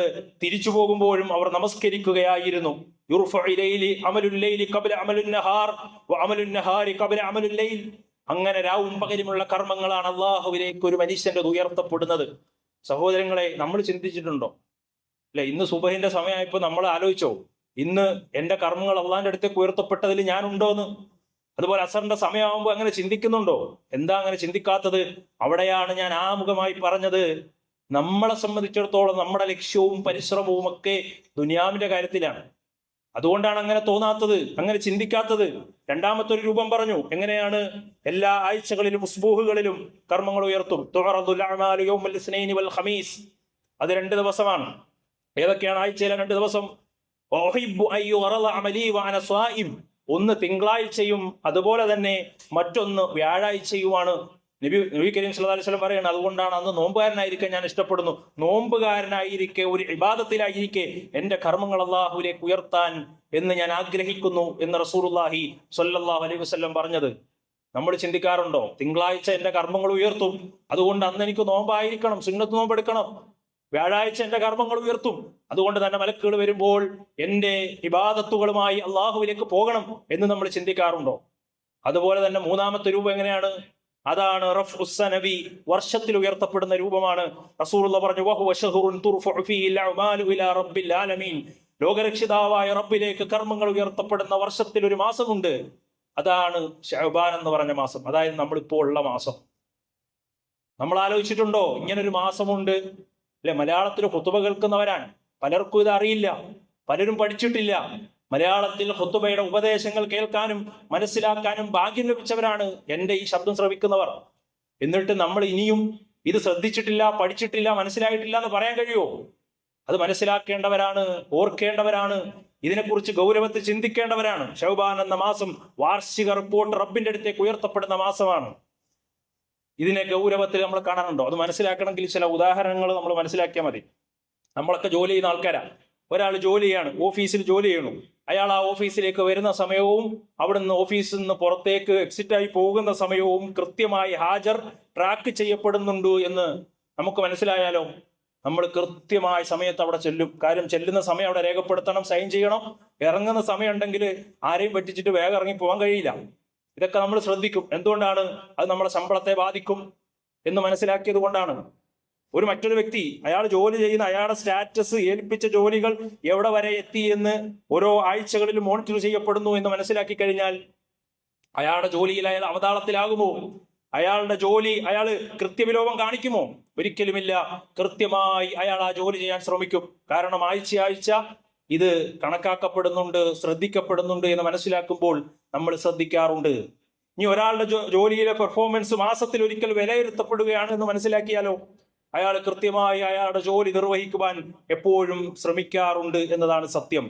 തിരിച്ചു പോകുമ്പോഴും അവർ നമസ്കരിക്കുകയായിരുന്നു. അങ്ങനെ രാവും പകലുമുള്ള കർമ്മങ്ങളാണ് അള്ളാഹുവിലേക്ക് ഒരു മനുഷ്യന്റെ ഉയർത്തപ്പെടുന്നത്. സഹോദരങ്ങളെ, നമ്മൾ ചിന്തിച്ചിട്ടുണ്ടോ? അല്ലെ, ഇന്ന് സുബഹിന്റെ സമയമായപ്പോ നമ്മൾ ആലോചിച്ചോ, ഇന്ന് എന്റെ കർമ്മങ്ങൾ അള്ളാഹിന്റെ അടുത്തേക്ക് ഉയർത്തപ്പെട്ടതിൽ ഞാനുണ്ടോന്ന്? അതുപോലെ അസറിന്റെ സമയമാകുമ്പോൾ അങ്ങനെ ചിന്തിക്കുന്നുണ്ടോ? എന്താ അങ്ങനെ ചിന്തിക്കാത്തത്? അവിടെയാണ് ഞാൻ ആമുഖമായി പറഞ്ഞത്, നമ്മളെ സംബന്ധിച്ചിടത്തോളം നമ്മുടെ ലക്ഷ്യവും പരിശ്രമവും ഒക്കെ ദുനിയാവിന്റെ കാര്യത്തിലാണ്. അതുകൊണ്ടാണ് അങ്ങനെ തോന്നാത്തത്, അങ്ങനെ ചിന്തിക്കാത്തത്. രണ്ടാമത്തെ ഒരു രൂപം പറഞ്ഞു. എങ്ങനെയാണ്? എല്ലാ ആഴ്ചകളിലും ഉസ്ബൂഹുകളിലും കർമ്മങ്ങൾ ഉയർത്തും. തുഅറദുൽ അഅമാലു യൗമൽ ഇസ്നൈനി വൽ ഖമീസ്. അത് 2 ദിവസമാണ്. ഏതൊക്കെയാണ് ആഴ്ചയിലെ 2 ദിവസം? ഒന്ന് തിങ്കളാഴ്ചയും അതുപോലെ തന്നെ മറ്റൊന്ന് വ്യാഴാഴ്ചയുമാണ്. നബി കരീം സല്ലല്ലാഹു അലൈഹി വസല്ലം പറയാണ്, അതുകൊണ്ടാണ് അന്ന് നോമ്പുകാരനായിരിക്കാൻ ഞാൻ ഇഷ്ടപ്പെടുന്നു. നോമ്പുകാരനായിരിക്കെ, ഒരു ഇബാദത്തിലായിരിക്കെ എൻ്റെ കർമ്മങ്ങൾ അല്ലാഹുവിലേക്ക് ഉയർത്താൻ എന്ന് ഞാൻ ആഗ്രഹിക്കുന്നു എന്ന് റസൂലുള്ളാഹി സ്വല്ലല്ലാഹു അലൈഹി വസല്ലം പറഞ്ഞത്. നമ്മൾ ചിന്തിക്കാറുണ്ടോ, തിങ്കളാഴ്ച എൻ്റെ കർമ്മങ്ങൾ ഉയർത്തും, അതുകൊണ്ട് അന്ന് എനിക്ക് നോമ്പായിരിക്കണം, സുന്നത്ത് നോമ്പെടുക്കണം. വ്യാഴാഴ്ച എൻ്റെ കർമ്മങ്ങൾ ഉയർത്തും, അതുകൊണ്ട് തന്നെ മലക്കുകൾ വരുമ്പോൾ എൻ്റെ ഇബാദത്തുകളുമായി അള്ളാഹുവിലേക്ക് പോകണം എന്ന് നമ്മൾ ചിന്തിക്കാറുണ്ടോ? അതുപോലെ തന്നെ മൂന്നാമത്തെ രൂപം എങ്ങനെയാണ്? അതാണ് റഫ്ഉസ്സനബി, വർഷത്തിൽ ഉയർത്തപ്പെടുന്ന രൂപമാണ്. റസൂലുള്ളാഹി പറഞ്ഞു, വഹുവ ശഹ്റുൻ തുർഫഉ ഫീഹിൽ അഅ്മാലു ഇലാ റബ്ബിൽ ആലമീൻ. ലോകരക്ഷിതാവായ റബ്ബിലേക്ക് കർമ്മങ്ങൾ ഉയർത്തപ്പെടുന്ന വർഷത്തിൽ ഒരു മാസമുണ്ട്. അതാണ് ശഅബാൻ എന്ന് പറഞ്ഞ മാസം, അതായത് നമ്മളിപ്പോൾ ഉള്ള മാസം. നമ്മൾ ആലോചിച്ചിട്ടുണ്ടോ ഇങ്ങനൊരു മാസമുണ്ട്? അല്ലെ, മലയാളത്തിൽ ഖുതുബ കേൾക്കുന്നവരാണ്, പലർക്കും ഇത് അറിയില്ല, പലരും പഠിച്ചിട്ടില്ല. മലയാളത്തിൽ ഖുതുബയുടെ ഉപദേശങ്ങൾ കേൾക്കാനും മനസ്സിലാക്കാനും ഭാഗ്യം ലഭിച്ചവരാണ് എൻ്റെ ഈ ശബ്ദം ശ്രവിക്കുന്നവർ. എന്നിട്ട് നമ്മൾ ഇനിയും ഇത് ശ്രദ്ധിച്ചിട്ടില്ല, പഠിച്ചിട്ടില്ല, മനസ്സിലായിട്ടില്ല എന്ന് പറയാൻ കഴിയുമോ? അത് മനസ്സിലാക്കേണ്ടവരാണ്, ഓർക്കേണ്ടവരാണ്, ഇതിനെക്കുറിച്ച് ഗൗരവത്തിൽ ചിന്തിക്കേണ്ടവരാണ്. ശഅബാൻ എന്ന മാസം വാർഷിക റിപ്പോർട്ട് റബ്ബിന്റെ അടുത്തേക്ക് ഉയർത്തപ്പെടുന്ന മാസമാണ്. ഇതിനെ ഗൗരവത്തിൽ നമ്മൾ കാണാനുണ്ടോ? അത് മനസ്സിലാക്കണമെങ്കിൽ ചില ഉദാഹരണങ്ങൾ നമ്മൾ മനസ്സിലാക്കിയാൽ മതി. നമ്മളൊക്കെ ജോലി ചെയ്യുന്ന ആൾക്കാരാണ്. ഒരാൾ ജോലി ചെയ്യാണ്, ഓഫീസിൽ ജോലി ചെയ്യണു. അയാൾ ആ ഓഫീസിലേക്ക് വരുന്ന സമയവും അവിടുന്ന് ഓഫീസിൽ നിന്ന് പുറത്തേക്ക് എക്സിറ്റായി പോകുന്ന സമയവും കൃത്യമായി ഹാജർ ട്രാക്ക് ചെയ്യപ്പെടുന്നുണ്ട് എന്ന് നമുക്ക് മനസ്സിലായാലോ, നമ്മൾ കൃത്യമായ സമയത്ത് അവിടെ ചെല്ലും. കാര്യം, ചെല്ലുന്ന സമയം അവിടെ രേഖപ്പെടുത്തണം, സൈൻ ചെയ്യണം. ഇറങ്ങുന്ന സമയം ഉണ്ടെങ്കിൽ ആരെയും പറ്റിച്ചിട്ട് വേഗം ഇറങ്ങി പോകാൻ കഴിയില്ല. ഇതൊക്കെ നമ്മൾ ശ്രദ്ധിക്കും. എന്തുകൊണ്ടാണ്? അത് നമ്മുടെ ശമ്പളത്തെ ബാധിക്കും എന്ന് മനസ്സിലാക്കിയത് കൊണ്ടാണ്. മറ്റൊരു വ്യക്തി, അയാൾ ജോലി ചെയ്യുന്ന, അയാളുടെ സ്റ്റാറ്റസ്, ഏൽപ്പിച്ച ജോലികൾ എവിടെ വരെ എത്തി എന്ന് ഓരോ ആഴ്ചകളിൽ മോണിറ്റർ ചെയ്യപ്പെടുന്നു എന്ന് മനസ്സിലാക്കി കഴിഞ്ഞാൽ അയാളുടെ ജോലിയിൽ അയാൾ അവതാളത്തിലാകുമോ? അയാളുടെ ജോലി അയാൾ കൃത്യവിലോപം കാണിക്കുമോ? ഒരിക്കലുമില്ല. കൃത്യമായി അയാൾ ആ ജോലി ചെയ്യാൻ ശ്രമിക്കും. കാരണം ആഴ്ച ഇത് കണക്കാക്കപ്പെടുന്നുണ്ട്, ശ്രദ്ധിക്കപ്പെടുന്നുണ്ട് എന്ന് മനസ്സിലാക്കുമ്പോൾ നമ്മൾ ശ്രദ്ധിക്കാറുണ്ട്. ഇനി ഒരാളുടെ ജോലിയിലെ പെർഫോമൻസ് മാസത്തിൽ ഒരിക്കൽ വിലയിരുത്തപ്പെടുകയാണ് എന്ന് മനസ്സിലാക്കിയാലോ, അയാൾ കൃത്യമായി അയാളുടെ ജോലി നിർവഹിക്കുവാൻ എപ്പോഴും ശ്രമിക്കാറുണ്ട് എന്നതാണ് സത്യം.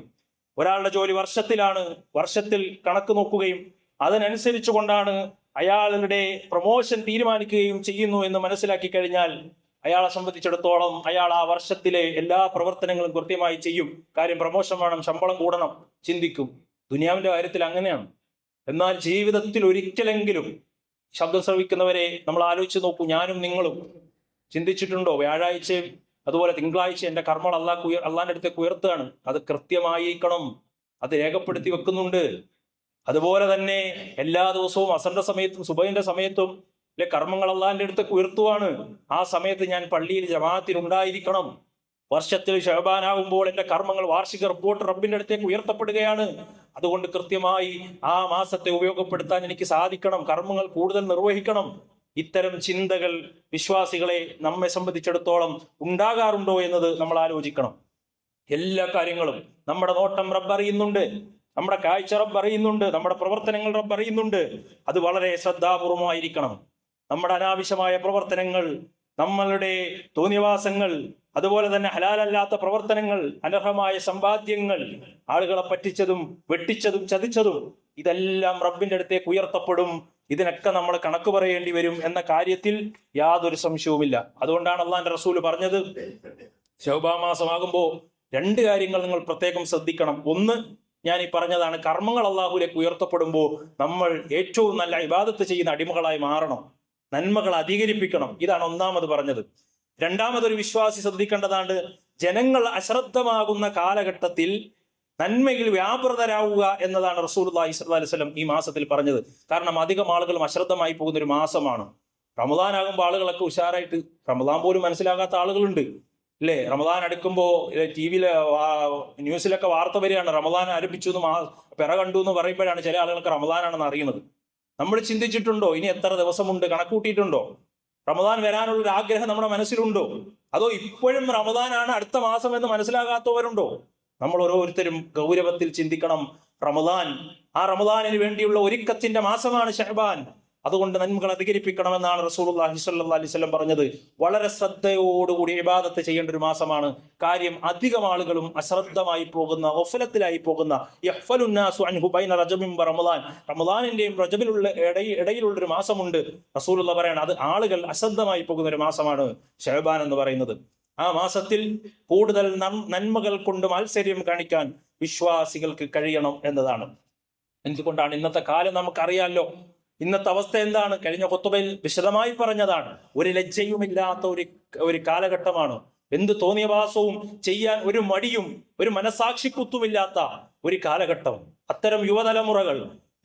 ഒരാളുടെ ജോലി വർഷത്തിലാണ്, വർഷത്തിൽ കണക്ക് നോക്കുകയും അതിനനുസരിച്ചു കൊണ്ടാണ് അയാളുടെ പ്രൊമോഷൻ തീരുമാനിക്കുകയും ചെയ്യുന്നു എന്ന് മനസ്സിലാക്കി കഴിഞ്ഞാൽ അയാളെ സംബന്ധിച്ചിടത്തോളം അയാൾ ആ വർഷത്തിലെ എല്ലാ പ്രവർത്തനങ്ങളും കൃത്യമായി ചെയ്യും. കാര്യം, പ്രൊമോഷൻ വേണം, ശമ്പളം കൂടണം, ചിന്തിക്കും. ദുനിയാവിന്റെ കാര്യത്തിൽ അങ്ങനെയാണ്. എന്നാൽ ജീവിതത്തിൽ ഒരിക്കലെങ്കിലും ശബ്ദം ശ്രവിക്കുന്നവരെ നമ്മൾ ആലോചിച്ച് നോക്കൂ. ഞാനും നിങ്ങളും ചിന്തിച്ചിട്ടുണ്ടോ, വ്യാഴാഴ്ചയും അതുപോലെ തിങ്കളാഴ്ച എൻ്റെ കർമ്മങ്ങൾ അള്ളാന്റെ അടുത്തേക്ക് ഉയർത്തുകയാണ്, അത് കൃത്യമായിരിക്കണം, അത് രേഖപ്പെടുത്തി വെക്കുന്നുണ്ട്. അതുപോലെ തന്നെ എല്ലാ ദിവസവും അസറിന്റെ സമയത്തും സുബഹിന്റെ സമയത്തും കർമ്മങ്ങൾ അള്ളാന്റെ അടുത്തേക്ക് ഉയർത്തുവാണ്. ആ സമയത്ത് ഞാൻ പള്ളിയിൽ ജമാഅത്തിനുണ്ടായിരിക്കണം. വർഷത്തിൽ ശഅബാനാകുമ്പോൾ എൻ്റെ കർമ്മങ്ങൾ വാർഷിക റിപ്പോർട്ട് റബ്ബിന്റെ അടുത്തേക്ക് ഉയർത്തപ്പെടുകയാണ്. അതുകൊണ്ട് കൃത്യമായി ആ മാസത്തെ ഉപയോഗപ്പെടുത്താൻ എനിക്ക് സാധിക്കണം, കർമ്മങ്ങൾ കൂടുതൽ നിർവഹിക്കണം. ഇത്തരം ചിന്തകൾ വിശ്വാസികളെ നമ്മെ സംബന്ധിച്ചിടത്തോളം ഉണ്ടാകാറുണ്ടോ എന്നത് നമ്മൾ ആലോചിക്കണം. എല്ലാ കാര്യങ്ങളും നമ്മുടെ നോട്ടം റബ്ബ് അറിയുന്നുണ്ട്, നമ്മുടെ കാഴ്ച റബ്ബ് അറിയുന്നുണ്ട്, നമ്മുടെ പ്രവർത്തനങ്ങൾ റബ്ബ് അറിയുന്നുണ്ട്. അത് വളരെ ശ്രദ്ധാപൂർവമായിരിക്കണം. നമ്മുടെ അനാവശ്യമായ പ്രവർത്തനങ്ങൾ, നമ്മളുടെ തോന്നിവാസങ്ങൾ, അതുപോലെ തന്നെ ഹലാലല്ലാത്ത പ്രവർത്തനങ്ങൾ, അനർഹമായ സമ്പാദ്യങ്ങൾ, ആളുകളെ പറ്റിച്ചതും വെട്ടിച്ചതും ചതിച്ചതും, ഇതെല്ലാം റബ്ബിന്റെ അടുത്തേക്ക് ഉയർത്തപ്പെടും. ഇതിനൊക്കെ നമ്മൾ കണക്ക് പറയേണ്ടി വരും എന്ന കാര്യത്തിൽ യാതൊരു സംശയവുമില്ല. അതുകൊണ്ടാണ് അള്ളാന്റെ റസൂല് പറഞ്ഞത്, ശഅബാൻ മാസമാകുമ്പോൾ 2 കാര്യങ്ങൾ നിങ്ങൾ പ്രത്യേകം ശ്രദ്ധിക്കണം. ഒന്ന്, ഞാൻ ഈ പറഞ്ഞതാണ്, കർമ്മങ്ങൾ അള്ളാഹുലേക്ക് ഉയർത്തപ്പെടുമ്പോൾ നമ്മൾ ഏറ്റവും നല്ല ഇബാദത്ത് ചെയ്യുന്ന അടിമകളായി മാറണം, നന്മകൾ അധികരിപ്പിക്കണം. ഇതാണ് ഒന്നാമത് പറഞ്ഞത്. രണ്ടാമതൊരു വിശ്വാസി ശ്രദ്ധിക്കേണ്ടതാണ്, ജനങ്ങൾ അശ്രദ്ധമാകുന്ന കാലഘട്ടത്തിൽ നന്മയിൽ വ്യാപൃതരാവുക എന്നതാണ് റസൂലുള്ളാഹി സ്വല്ലല്ലാഹി അലൈഹി വസല്ലം ഈ മാസത്തിൽ പറഞ്ഞത്. കാരണം അധികം ആളുകളും അശ്രദ്ധമായി പോകുന്ന ഒരു മാസമാണ്. റമദാൻ ആകുമ്പോൾ ആളുകളൊക്കെ ഉഷാറായിട്ട്, റമദാൻ പോലും മനസ്സിലാകാത്ത ആളുകളുണ്ട് അല്ലേ? റമദാൻ അടുക്കുമ്പോൾ TV-യിലെ ന്യൂസിലൊക്കെ വാർത്ത വരികയാണ്, റമദാൻ ആരംഭിച്ചു എന്ന് പിറ കണ്ടു എന്ന് പറയുമ്പോഴാണ് ചില ആളുകൾക്ക് റമദാനാണെന്ന് അറിയുന്നത്. നമ്മൾ ചിന്തിച്ചിട്ടുണ്ടോ ഇനി എത്ര ദിവസമുണ്ട്, കണക്കൂട്ടിയിട്ടുണ്ടോ? റമദാൻ വരാനുള്ളൊരു ആഗ്രഹം നമ്മുടെ മനസ്സിലുണ്ടോ? അതോ ഇപ്പോഴും റമദാനാണ് അടുത്ത മാസം എന്ന് മനസ്സിലാകാത്തവരുണ്ടോ? നമ്മൾ ഓരോരുത്തരും ഗൗരവത്തിൽ ചിന്തിക്കണം. റമദാൻ, ആ റമദാനിന് വേണ്ടിയുള്ള ഒരുക്കത്തിന്റെ മാസമാണ് ശഅബാൻ. അതുകൊണ്ട് നന്മകൾ അധികരിപ്പിക്കണമെന്നാണ് റസൂലുള്ളാഹി സ്വല്ലല്ലാഹി അലൈഹി വസല്ലം പറഞ്ഞത്. വളരെ ശ്രദ്ധയോടുകൂടി ഇബാദത്ത് ചെയ്യേണ്ട ഒരു മാസമാണ്. കാര്യം അധികം ആളുകളും അശ്രദ്ധമായി പോകുന്ന, ഗഫലത്തിലായി പോകുന്ന, യഹ്ഫലുന്നാസു അൻഹു ബൈന റജബിൻ വ റമളാൻ, റമളാനിന്റെയും റജബിലുള്ള ഇടയിലുള്ള ഒരു മാസമുണ്ട്. റസൂലുള്ളാഹി പറയാണ് അത് ആളുകൾ അശ്രദ്ധമായി പോകുന്ന ഒരു മാസമാണ് ശഅബാൻ എന്ന് പറയുന്നത്. ആ മാസത്തിൽ കൂടുതൽ നന്മകൾ കൊണ്ട് മാത്സര്യം കാണിക്കാൻ വിശ്വാസികൾക്ക് കഴിയണം എന്നതാണ്. എന്തുകൊണ്ടാണ്? ഇന്നത്തെ കാലം നമുക്കറിയാമല്ലോ. ഇന്നത്തെ അവസ്ഥ എന്താണ്? കഴിഞ്ഞ ഖുത്ബയിൽ വിശദമായി പറഞ്ഞതാണ്. ഒരു ലജ്ജയുമില്ലാത്ത ഒരു കാലഘട്ടമാണ്. എന്ത് തോന്നിയവാസവും ചെയ്യാൻ ഒരു മടിയും ഒരു മനസാക്ഷിക്കുത്തുമില്ലാത്ത ഒരു കാലഘട്ടം. അത്തരം യുവതലമുറകൾ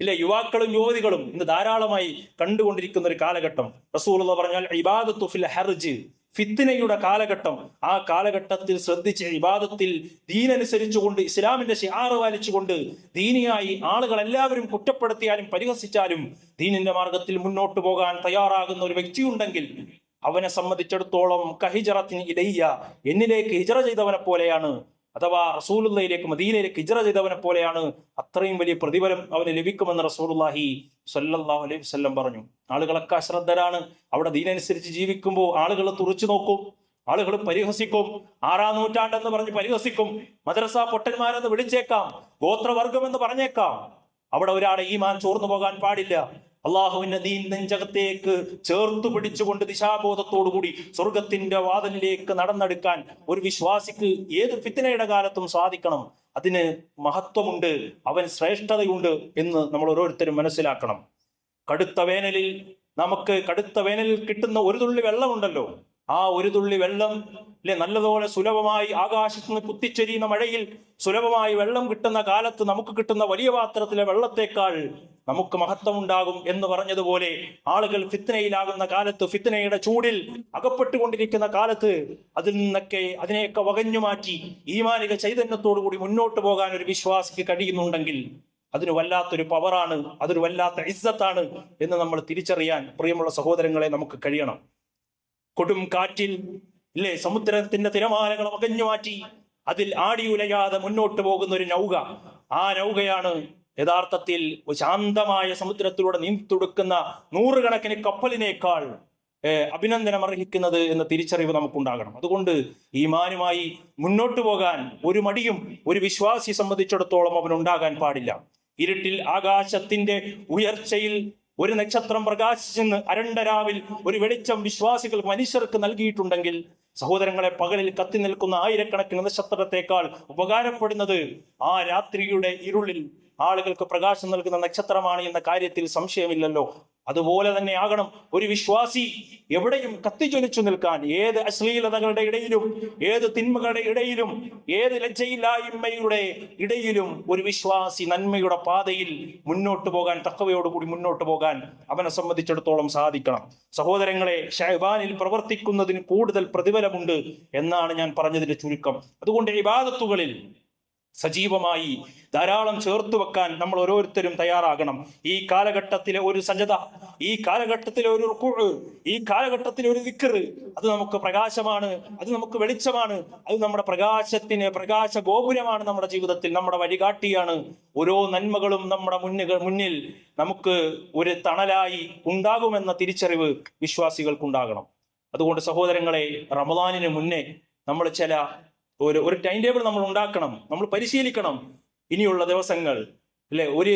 ഇല്ലേ, യുവാക്കളും യുവതികളും ഇന്ന് ധാരാളമായി കണ്ടുകൊണ്ടിരിക്കുന്ന ഒരു കാലഘട്ടം. റസൂലുള്ളാഹി പറഞ്ഞാൽ ഇബാദത്തു ഫിൽ ഹർജ്, ഫിത്നയുടെ കാലഘട്ടം. ആ കാലഘട്ടത്തിൽ ശ്രദ്ധിച്ച് ഇബാദത്തിൽ ദീനനുസരിച്ചുകൊണ്ട്, ഇസ്ലാമിന്റെ ശിആർ പാലിച്ചുകൊണ്ട്, ദീനിയായി ആളുകൾ എല്ലാവരും കുറ്റപ്പെടുത്തിയാലും പരിഹസിച്ചാലും ദീനിന്റെ മാർഗത്തിൽ മുന്നോട്ട് പോകാൻ തയ്യാറാകുന്ന ഒരു വ്യക്തി ഉണ്ടെങ്കിൽ അവനെ സംബന്ധിച്ചിടത്തോളം കഹിജറത്തിന് ഇലയ്യ, എന്നിലേക്ക് ഹിജറ ചെയ്തവനെ പോലെയാണ്, അഥവാ റസൂലുള്ളാഹിയിലേക്ക്, മദീനയിലേക്ക് ഹിജറ ചെയ്തവനെ പോലെയാണ്. അത്രയും വലിയ പ്രതിഫലം അവന് ലഭിക്കുമെന്ന് റസൂലുള്ളാഹി സ്വല്ലല്ലാഹു അലൈഹി വസല്ലം പറഞ്ഞു. ആളുകളൊക്കെ അശ്രദ്ധരാണ്. അവിടെ ദീനനുസരിച്ച് ജീവിക്കുമ്പോൾ ആളുകൾ തുറച്ചു നോക്കും, ആളുകൾ പരിഹസിക്കും. 6-ാം നൂറ്റാണ്ടെന്ന് പറഞ്ഞ് പരിഹസിക്കും. മദ്രസ പൊട്ടന്മാരെന്ന് വിളിച്ചേക്കാം, ഗോത്രവർഗം എന്ന് പറഞ്ഞേക്കാം. അവിടെ ഒരാളെ ഈമാൻ ചോർന്നു പോകാൻ പാടില്ല. അള്ളാഹുവിന്റെ ദീൻ നെഞ്ചകത്തേക്ക് ചേർത്തു പിടിച്ചുകൊണ്ട് ദിശാബോധത്തോടുകൂടി സ്വർഗത്തിന്റെ വാതിലിലേക്ക് നടന്നെടുക്കാൻ ഒരു വിശ്വാസിക്ക് ഏത് ഫിത്നയുടെ കാലത്തും സാധിക്കണം. അതിന് മഹത്വമുണ്ട്, അവൻ ശ്രേഷ്ഠതയുണ്ട് എന്ന് നമ്മൾ ഓരോരുത്തരും മനസ്സിലാക്കണം. കടുത്ത വേനലിൽ കിട്ടുന്ന ഒരു തുള്ളി വെള്ളമുണ്ടല്ലോ, ആ ഒരു തുള്ളി വെള്ളം നല്ലതുപോലെ സുലഭമായി ആകാശത്ത് നിന്ന് കുത്തിച്ചൊരിയുന്ന മഴയിൽ സുലഭമായി വെള്ളം കിട്ടുന്ന കാലത്ത് നമുക്ക് കിട്ടുന്ന വലിയ പാത്രത്തിലെ വെള്ളത്തേക്കാൾ നമുക്ക് മഹത്വമുണ്ടാകും എന്ന് പറഞ്ഞതുപോലെ, ആളുകൾ ഫിത്നയിലാകുന്ന കാലത്ത്, ഫിത്നയുടെ ചൂടിൽ അകപ്പെട്ടുകൊണ്ടിരിക്കുന്ന കാലത്ത് അതിനെയൊക്കെ വകഞ്ഞു മാറ്റി ഈമാനിക ചൈതന്യത്തോടു കൂടി മുന്നോട്ട് പോകാൻ ഒരു വിശ്വാസിക്ക് കഴിയുന്നുണ്ടെങ്കിൽ അതിന് വല്ലാത്തൊരു പവറാണ്, അതൊരു വല്ലാത്ത ഇസ്സത്താണ് എന്ന് നമ്മൾ തിരിച്ചറിയാൻ പ്രിയമുള്ള സഹോദരങ്ങളെ നമുക്ക് കഴിയണം. കൊടും കാറ്റിൽ സമുദ്രത്തിന്റെ തിരമാലകൾ വകഞ്ഞു മാറ്റി അതിൽ ആടിയുലയാതെ മുന്നോട്ട് പോകുന്ന ഒരു നൗക, ആ നൗകയാണ് യഥാർത്ഥത്തിൽ ശാന്തമായ സമുദ്രത്തിലൂടെ നീന്തിത്തുടുക്കുന്ന നൂറുകണക്കിന് കപ്പലിനേക്കാൾ അഭിനന്ദനം അർഹിക്കുന്നത് എന്ന തിരിച്ചറിവ് നമുക്കുണ്ടാകണം. അതുകൊണ്ട് ഈമാനുമായി മുന്നോട്ട് പോകാൻ ഒരു മടിയും ഒരു വിശ്വാസിയെ സംബന്ധിച്ചിടത്തോളം അവനുണ്ടാകാൻ പാടില്ല. ഇരുട്ടിൽ ആകാശത്തിന്റെ ഉയർച്ചയിൽ ഒരു നക്ഷത്രം പ്രകാശിച്ചെന്ന് അരണ്ടരാവിൽ ഒരു വെളിച്ചം വിശ്വാസികൾ മനുഷ്യർക്ക് നൽകിയിട്ടുണ്ടെങ്കിൽ, സഹോദരങ്ങളെ, പകലിൽ കത്തി നിൽക്കുന്ന ആയിരക്കണക്കിന് നക്ഷത്രത്തെക്കാൾ ഉപകാരപ്പെടുന്നത് ആ രാത്രിയുടെ ഇരുളിൽ ആളുകൾക്ക് പ്രകാശം നൽകുന്ന നക്ഷത്രമാണ് എന്ന കാര്യത്തിൽ സംശയമില്ലല്ലോ. അതുപോലെ തന്നെ ആകണം ഒരു വിശ്വാസി എവിടെയും കത്തിജ്വലിച്ചു നിൽക്കാൻ. ഏത് അശ്ലീലതകളുടെ ഇടയിലും, ഏത് തിന്മകളുടെ ഇടയിലും, ഏത് ലജ്ജയില്ലായ്മയുടെ ഇടയിലും ഒരു വിശ്വാസി നന്മയുടെ പാതയിൽ മുന്നോട്ട് പോകാൻ, തഖ്വയോടുകൂടി മുന്നോട്ട് പോകാൻ അവനെ സംബന്ധിച്ചിടത്തോളം സാധിക്കണം. സഹോദരങ്ങളെ, ശഅബാനിൽ പ്രവർത്തിക്കുന്നതിന് കൂടുതൽ പ്രതിഫലമുണ്ട് എന്നാണ് ഞാൻ പറഞ്ഞതിന്റെ ചുരുക്കം. അതുകൊണ്ട് ഇബാദത്തുകളിൽ സജീവമായി ധാരാളം ചേർത്ത് വെക്കാൻ നമ്മൾ ഓരോരുത്തരും തയ്യാറാകണം. ഈ കാലഘട്ടത്തിലെ ഒരു സജദ, ഈ കാലഘട്ടത്തിലെ ഒരു റുക്ഉ, ഈ കാലഘട്ടത്തിലെ ഒരു ദിക്ർ, അത് നമുക്ക് പ്രകാശമാണ്, അത് നമുക്ക് വെളിച്ചമാണ്, അത് നമ്മുടെ പ്രകാശ ഗോപുരമാണ്. നമ്മുടെ ജീവിതത്തിൽ നമ്മുടെ വഴികാട്ടിയാണ്. ഓരോ നന്മകളും നമ്മുടെ മുന്നിൽ നമുക്ക് ഒരു തണലായി ഉണ്ടാകുമെന്ന തിരിച്ചറിവ് വിശ്വാസികൾക്കുണ്ടാകണം. അതുകൊണ്ട് സഹോദരങ്ങളെ, റമദാനിന് മുന്നേ നമ്മൾ ഒരു ടൈം ടേബിൾ നമ്മൾ ഉണ്ടാക്കണം, നമ്മൾ പരിശീലിക്കണം. ഇനിയുള്ള ദിവസങ്ങൾ ഒരു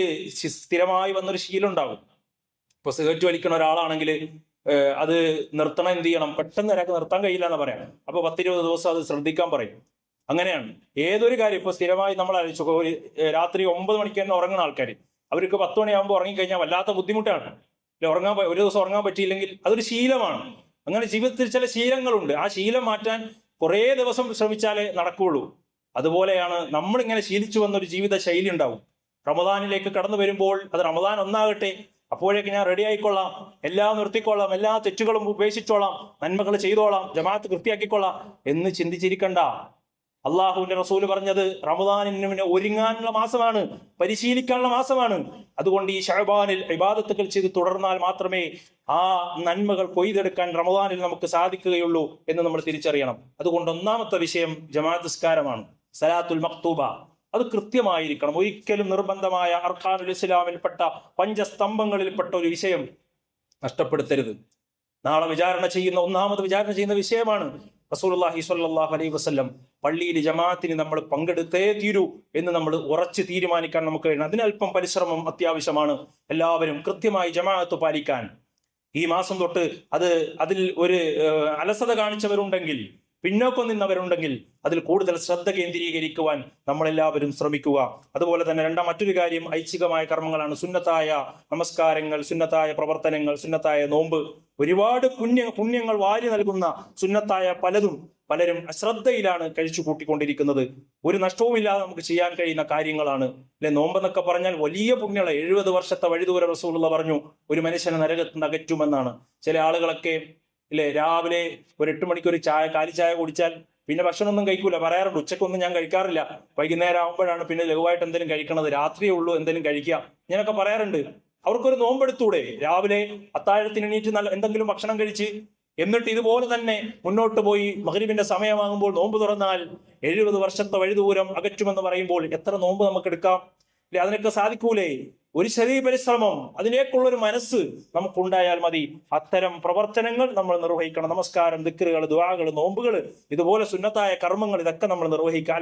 സ്ഥിരമായി വന്നൊരു ശീലം ഉണ്ടാകും. ഇപ്പൊ സിഗരറ്റ് വലിക്കുന്ന ഒരാളാണെങ്കിൽ അത് നിർത്തണം. എന്ത് ചെയ്യണം? പെട്ടെന്ന് ഒരാൾക്ക് നിർത്താൻ കഴിയില്ല എന്ന് പറയാം. അപ്പൊ 10-20 ദിവസം അത് ശ്രദ്ധിക്കാൻ പറയും. അങ്ങനെയാണ് ഏതൊരു കാര്യം. ഇപ്പൊ സ്ഥിരമായി നമ്മൾ ആലോചിച്ചു, രാത്രി 9 മണിക്ക് തന്നെ ഉറങ്ങുന്ന ആൾക്കാർ, അവർക്ക് 10 മണിയാകുമ്പോൾ ഉറങ്ങിക്കഴിഞ്ഞാൽ വല്ലാത്ത ബുദ്ധിമുട്ടാണ്. ഒരു ദിവസം ഉറങ്ങാൻ പറ്റിയില്ലെങ്കിൽ അതൊരു ശീലമാണ്. അങ്ങനെ ജീവിതത്തിൽ ചില ശീലങ്ങളുണ്ട്. ആ ശീലം മാറ്റാൻ കുറേ ദിവസം ശ്രമിച്ചാലേ നടക്കുകയുള്ളൂ. അതുപോലെയാണ് നമ്മളിങ്ങനെ ശീലിച്ചു വന്നൊരു ജീവിത ശൈലി ഉണ്ടാവും. റമദാനിലേക്ക് കടന്നു വരുമ്പോൾ അത് റമദാൻ ഒന്നാകട്ടെ, അപ്പോഴേക്ക് ഞാൻ റെഡി ആയിക്കൊള്ളാം, എല്ലാം നിർത്തിക്കൊള്ളാം, എല്ലാ തെറ്റുകളും ഉപേക്ഷിച്ചോളാം, നന്മകൾ ചെയ്തോളാം, ജമാഅത്ത് കൃത്യാക്കിക്കൊള്ളാം എന്ന് ചിന്തിച്ചിരിക്കണ്ട. അള്ളാഹുവിന്റെ റസൂല് പറഞ്ഞത് റമദാനിന് ഒരുങ്ങാനുള്ള മാസമാണ്, പരിശീലിക്കാനുള്ള മാസമാണ്. അതുകൊണ്ട് ഈ ശഅബാനിൽ ഇബാദത്തുകൾ ചെയ്ത് തുടർന്നാൽ മാത്രമേ ആ നന്മകൾ കൊയ്തെടുക്കാൻ റമദാനിൽ നമുക്ക് സാധിക്കുകയുള്ളൂ എന്ന് നമ്മൾ തിരിച്ചറിയണം. അതുകൊണ്ട് ഒന്നാമത്തെ വിഷയം ജമാഅത്ത് നിസ്കാരമാണ്, സലാത്തുൽ മക്തൂബ. അത് കൃത്യമായിരിക്കണം. ഒരിക്കലും നിർബന്ധമായ അർക്കാനുൽ ഇസ്ലാമിൽപ്പെട്ട പഞ്ചസ്തംഭങ്ങളിൽപ്പെട്ട ഒരു വിഷയം നഷ്ടപ്പെടുത്തരുത്. നാളെ ഒന്നാമത് വിചാരണ ചെയ്യുന്ന വിഷയമാണ്. റസൂലുള്ളാഹി സ്വല്ലല്ലാഹു അലൈഹി വസല്ലം പള്ളിയിൽ ജമാഅത്തിന് നമ്മൾ പങ്കെടുത്തേ തീരൂ എന്ന് നമ്മൾ ഉറച്ച് തീരുമാനിക്കാൻ നമുക്ക് കഴിയണം. അതിനല്പം പരിശ്രമം അത്യാവശ്യമാണ്. എല്ലാവരും കൃത്യമായി ജമാഅത്ത് പാലിക്കാൻ. ഈ മാസം തൊട്ട് അതിൽ ഒരു അലസത കാണിച്ചവരുണ്ടെങ്കിൽ, പിന്നോക്കം നിന്നവരുണ്ടെങ്കിൽ അതിൽ കൂടുതൽ ശ്രദ്ധ കേന്ദ്രീകരിക്കുവാൻ നമ്മളെല്ലാവരും ശ്രമിക്കുക. അതുപോലെ തന്നെ മറ്റൊരു കാര്യം ഐച്ഛികമായ കർമ്മങ്ങളാണ്. സുന്നത്തായ നമസ്കാരങ്ങൾ, സുന്നത്തായ പ്രവർത്തനങ്ങൾ, സുന്നത്തായ നോമ്പ്, ഒരുപാട് പുണ്യങ്ങൾ വാരി നൽകുന്ന സുന്നത്തായ പലരും അശ്രദ്ധയിലാണ് കഴിച്ചു കൂട്ടിക്കൊണ്ടിരിക്കുന്നത്. ഒരു നഷ്ടവുമില്ലാതെ നമുക്ക് ചെയ്യാൻ കഴിയുന്ന കാര്യങ്ങളാണ് അല്ലെ നോമ്പെന്നൊക്കെ പറഞ്ഞാൽ വലിയ പുണ്യങ്ങളെ. 70 വർഷത്തെ വഴിദൂര റസൂലുള്ള പറഞ്ഞു ഒരു മനുഷ്യനെ നരകത്ത് നിന്ന് അകറ്റുമെന്നാണ്. ചില ആളുകളൊക്കെ ഇല്ലേ രാവിലെ ഒരു 8 മണിക്ക് ഒരു കാലിച്ചായ കുടിച്ചാൽ പിന്നെ ഭക്ഷണമൊന്നും കഴിക്കൂല, പറയാറുണ്ട്. ഉച്ചക്കൊന്നും ഞാൻ കഴിക്കാറില്ല, വൈകുന്നേരം ആകുമ്പോഴാണ് പിന്നെ ലഘുവായിട്ട് എന്തെങ്കിലും കഴിക്കണത്, രാത്രിയേ ഉള്ളൂ എന്തെങ്കിലും കഴിക്കുക, ഇങ്ങനെയൊക്കെ പറയാറുണ്ട്. അവർക്കൊരു നോമ്പെടുത്തൂടെ? രാവിലെ അത്താഴത്തിന് എണീറ്റ് എന്തെങ്കിലും ഭക്ഷണം കഴിച്ച് എന്നിട്ട് ഇതുപോലെ തന്നെ മുന്നോട്ട് പോയി മഗ്‌രിബിന്റെ സമയമാകുമ്പോൾ നോമ്പ് തുറന്നാൽ 70 വർഷത്തെ വഴിദൂരം അകറ്റുമെന്ന് പറയുമ്പോൾ എത്ര നോമ്പ് നമുക്ക് എടുക്കാം? അതിനൊക്കെ സാധിക്കൂലേ? ഒരു ചെറിയ പരിശ്രമം, അതിലേക്കുള്ളൊരു മനസ്സ് നമുക്കുണ്ടായാൽ മതി. അത്തരം പ്രവർത്തനങ്ങൾ നമ്മൾ നിർവഹിക്കണം. നമസ്കാരം, ദിക്റുകൾ, ദുആകൾ, നോമ്പുകൾ, ഇതുപോലെ സുന്നത്തായ കർമ്മങ്ങൾ, ഇതൊക്കെ നമ്മൾ നിർവഹിക്കുക.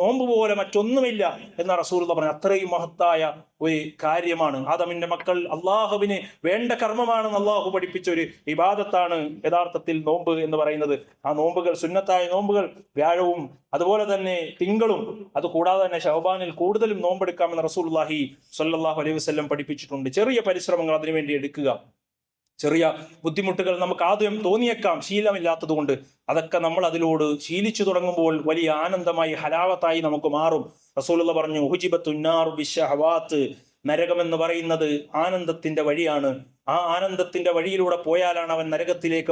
നോമ്പ് പോലെ മറ്റൊന്നുമില്ല എന്ന റസൂലുള്ളാഹി പറഞ്ഞു. അത്രയും മഹത്തായ ഒരു കാര്യമാണ്. ആദമിന്റെ മക്കൾ അള്ളാഹുവിന് വേണ്ട കർമ്മമാണെന്ന് അള്ളാഹു പഠിപ്പിച്ച ഒരു ഇബാദത്താണ് യഥാർത്ഥത്തിൽ നോമ്പ് എന്ന് പറയുന്നത്. ആ നോമ്പുകൾ, സുന്നത്തായ നോമ്പുകൾ വ്യാഴവും അതുപോലെ തന്നെ തിങ്കളും, അത് കൂടാതെ തന്നെ ശഅബാനിൽ കൂടുതലും നോമ്പെടുക്കാമെന്ന് റസൂലുള്ളാഹി സ്വല്ലല്ലാഹു അലൈഹി വസല്ലം പഠിപ്പിച്ചിട്ടുണ്ട്. ചെറിയ പരിശ്രമങ്ങൾ അതിനുവേണ്ടി എടുക്കുക. ചെറിയ ബുദ്ധിമുട്ടുകൾ നമുക്ക് ആദ്യം തോന്നിയേക്കാം ശീലമില്ലാത്തത് കൊണ്ട്. അതൊക്കെ നമ്മൾ അതിലോട് ശീലിച്ചു തുടങ്ങുമ്പോൾ വലിയ ആനന്ദമായി, ഹലാവത്തായി നമുക്ക് മാറും. റസൂലുള്ളാഹി പറഞ്ഞു, ഹുജിബത്തുന്നാറു ബിശ്ശഹവാത്ത്, നരകമെന്ന് പറയുന്നത് ആനന്ദത്തിന്റെ വഴിയാണ്. ആ ആനന്ദത്തിന്റെ വഴിയിലൂടെ പോയാലാണ് അവൻ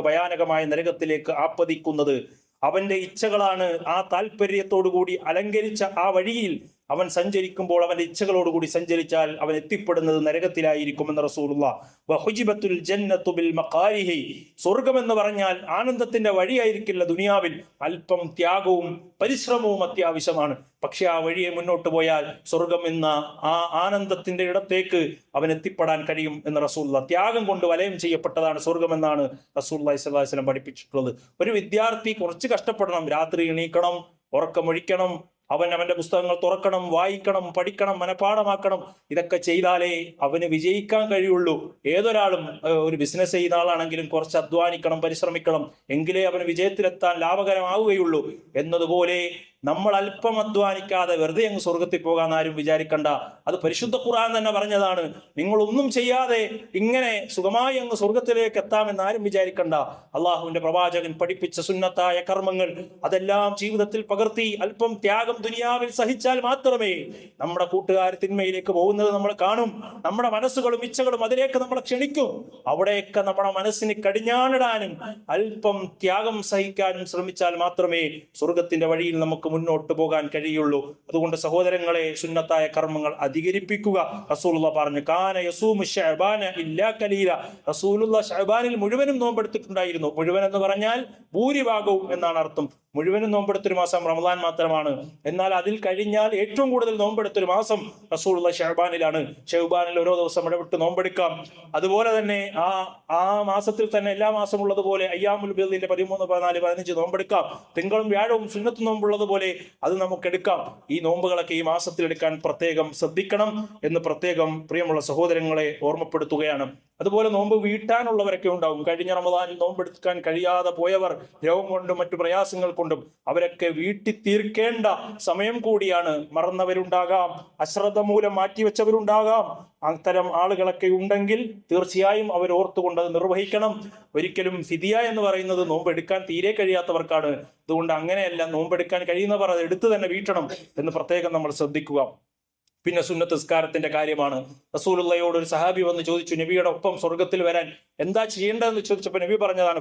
ഭയാനകമായ നരകത്തിലേക്ക് ആപ്പതിക്കുന്നത്. അവന്റെ ഇച്ഛകളാണ് ആ താല്പര്യത്തോടുകൂടി അലങ്കരിച്ച ആ വഴിയിൽ അവൻ സഞ്ചരിക്കുമ്പോൾ, അവന്റെ ഇച്ഛകളോടുകൂടി സഞ്ചരിച്ചാൽ അവൻ എത്തിപ്പെടുന്നത് നരകത്തിലായിരിക്കുമെന്ന് റസൂലുള്ളാഹി. വഹുജിബത്തുൽ ജന്നത്തു ബിൽ മഖാരിഹി, സ്വർഗം എന്ന് പറഞ്ഞാൽ ആനന്ദത്തിന്റെ വഴിയായിരിക്കില്ല. ദുനിയാവിൽ അല്പം ത്യാഗവും പരിശ്രമവും അത്യാവശ്യമാണ്. പക്ഷെ ആ വഴിയെ മുന്നോട്ട് പോയാൽ സ്വർഗം എന്ന ആ ആനന്ദത്തിന്റെ ഇടത്തേക്ക് അവൻ എത്തിപ്പെടാൻ കഴിയും എന്ന് റസൂലുള്ളാഹി. ത്യാഗം കൊണ്ട് വലയം ചെയ്യപ്പെട്ടതാണ് സ്വർഗമെന്നാണ് റസൂലുള്ളാഹി സ്വല്ലല്ലാഹു അലൈഹി വസല്ലം പഠിപ്പിച്ചിട്ടുള്ളത്. ഒരു വിദ്യാർത്ഥി കുറച്ച് കഷ്ടപ്പെടണം, രാത്രി എണീക്കണം, ഉറക്കമൊഴിക്കണം, അവന്റെ പുസ്തകങ്ങൾ തുറക്കണം, വായിക്കണം, പഠിക്കണം, മനഃപാഠമാക്കണം. ഇതൊക്കെ ചെയ്താലേ അവന് വിജയിക്കാൻ കഴിയുള്ളൂ. ഏതൊരാളും ഒരു ബിസിനസ് ചെയ്യുന്ന ആളാണെങ്കിലും കുറച്ച് അധ്വാനിക്കണം, പരിശ്രമിക്കണം, എങ്കിലേ അവന് വിജയത്തിലെത്താൻ ലാഭകരമാവുകയുള്ളൂ. എന്നതുപോലെ നമ്മൾ അല്പം അധ്വാനിക്കാതെ വെറുതെ അങ്ങ് സ്വർഗത്തിൽ പോകാൻ ആരും വിചാരിക്കണ്ട. അത് പരിശുദ്ധ ഖുർആൻ തന്നെ പറഞ്ഞതാണ്. നിങ്ങളൊന്നും ചെയ്യാതെ ഇങ്ങനെ സുഖമായി അങ്ങ് സ്വർഗത്തിലേക്ക് എത്താമെന്ന് ആരും വിചാരിക്കണ്ട. അള്ളാഹുവിന്റെ പ്രവാചകൻ പഠിപ്പിച്ച സുന്നത്തായ കർമ്മങ്ങൾ അതെല്ലാം ജീവിതത്തിൽ പകർത്തി അല്പം ത്യാഗം ദുനിയാവിൽ സഹിച്ചാൽ മാത്രമേ നമ്മുടെ കൂട്ടുകാർ തിന്മയിലേക്ക് പോകുന്നത് നമ്മൾ കാണും. നമ്മുടെ മനസ്സുകളും ഇച്ഛകളും അതിലേക്ക് നമ്മളെ ക്ഷണിക്കും. അവിടെയൊക്കെ നമ്മുടെ മനസ്സിന് കടിഞ്ഞാണിടാനും അല്പം ത്യാഗം സഹിക്കാനും ശ്രമിച്ചാൽ മാത്രമേ സ്വർഗത്തിന്റെ വഴിയിൽ നമുക്ക് മുന്നോട്ട് പോകാൻ കഴിയുള്ളൂ. അതുകൊണ്ട് സഹോദരങ്ങളെ, സുന്നത്തായ കർമ്മങ്ങൾ അധികരിപ്പിക്കുക. റസൂലുള്ളാഹി പറഞ്ഞു, കാന യസൂമു ശഅബാന ഇല്ലാ ഖലീല. റസൂലുള്ളാഹി ശഅബാനിൽ മുഴുവനും നോമ്പെടുത്തിട്ടുണ്ടായിരുന്നു. മുഴുവൻ എന്ന് പറഞ്ഞാൽ ഭൂരിഭാഗവും എന്നാണ് അർത്ഥം. മുഴുവനും നോമ്പെടുത്തൊരു മാസം റമദാൻ മാത്രമാണ്. എന്നാൽ അതിൽ കഴിഞ്ഞാൽ ഏറ്റവും കൂടുതൽ നോമ്പെടുത്തൊരു മാസം റസൂലുള്ളാഹി ശഅബാനിലാണ്. ശഅബാനിൽ ഓരോ ദിവസം ഇടവിട്ട് നോമ്പെടുക്കാം. അതുപോലെ തന്നെ ആ മാസത്തിൽ തന്നെ എല്ലാ മാസവും ഉള്ളതുപോലെ അയ്യാമുൽ ബിദിന്റെ 13, 14, 15 നോമ്പെടുക്കാം. തിങ്കളും വ്യാഴവും സുന്നത്ത് നോമ്പുള്ളതുപോലെ അത് നമുക്ക് എടുക്കാം. ഈ നോമ്പുകളൊക്കെ ഈ മാസത്തിൽ എടുക്കാൻ പ്രത്യേകം ശ്രദ്ധിക്കണം എന്ന് പ്രത്യേകം പ്രിയമുള്ള സഹോദരങ്ങളെ ഓർമ്മപ്പെടുത്തുകയാണ്. അതുപോലെ നോമ്പ് വീട്ടാനുള്ളവരൊക്കെ ഉണ്ടാവും. കഴിഞ്ഞ റമദാനിൽ നോമ്പെടുക്കാൻ കഴിയാതെ പോയവർ, രോഗം കൊണ്ടും മറ്റു പ്രയാസങ്ങൾ കൊണ്ടും, അവരൊക്കെ വീട്ടി തീർക്കേണ്ട സമയം കൂടിയാണ്. മറന്നവരുണ്ടാകാം, അശ്രദ്ധ മൂലം മാറ്റിവെച്ചവരുണ്ടാകാം. അത്തരം ആളുകളൊക്കെ ഉണ്ടെങ്കിൽ തീർച്ചയായും അവർ ഓർത്തുകൊണ്ട് അത് നിർവഹിക്കണം. ഒരിക്കലും ഫിദിയ എന്ന് പറയുന്നത് നോമ്പെടുക്കാൻ തീരെ കഴിയാത്തവർക്കാണ്. അതുകൊണ്ട് അങ്ങനെയല്ല, നോമ്പെടുക്കാൻ കഴിയുന്നവർ അത് എടുത്തു തന്നെ വീട്ടണം എന്ന് പ്രത്യേകം നമ്മൾ ശ്രദ്ധിക്കുക. പിന്നെ സുന്നത്ത് നിസ്കാരത്തിന്റെ കാര്യമാണ്. റസൂലുള്ളാഹിയോട് ഒരു സഹാബി വന്ന് ചോദിച്ചു, നബിയുടെ ഒപ്പം സ്വർഗത്തിൽ വരാൻ എന്താ ചെയ്യേണ്ടതെന്ന് ചോദിച്ചപ്പോൾ നബി പറഞ്ഞതാണ്,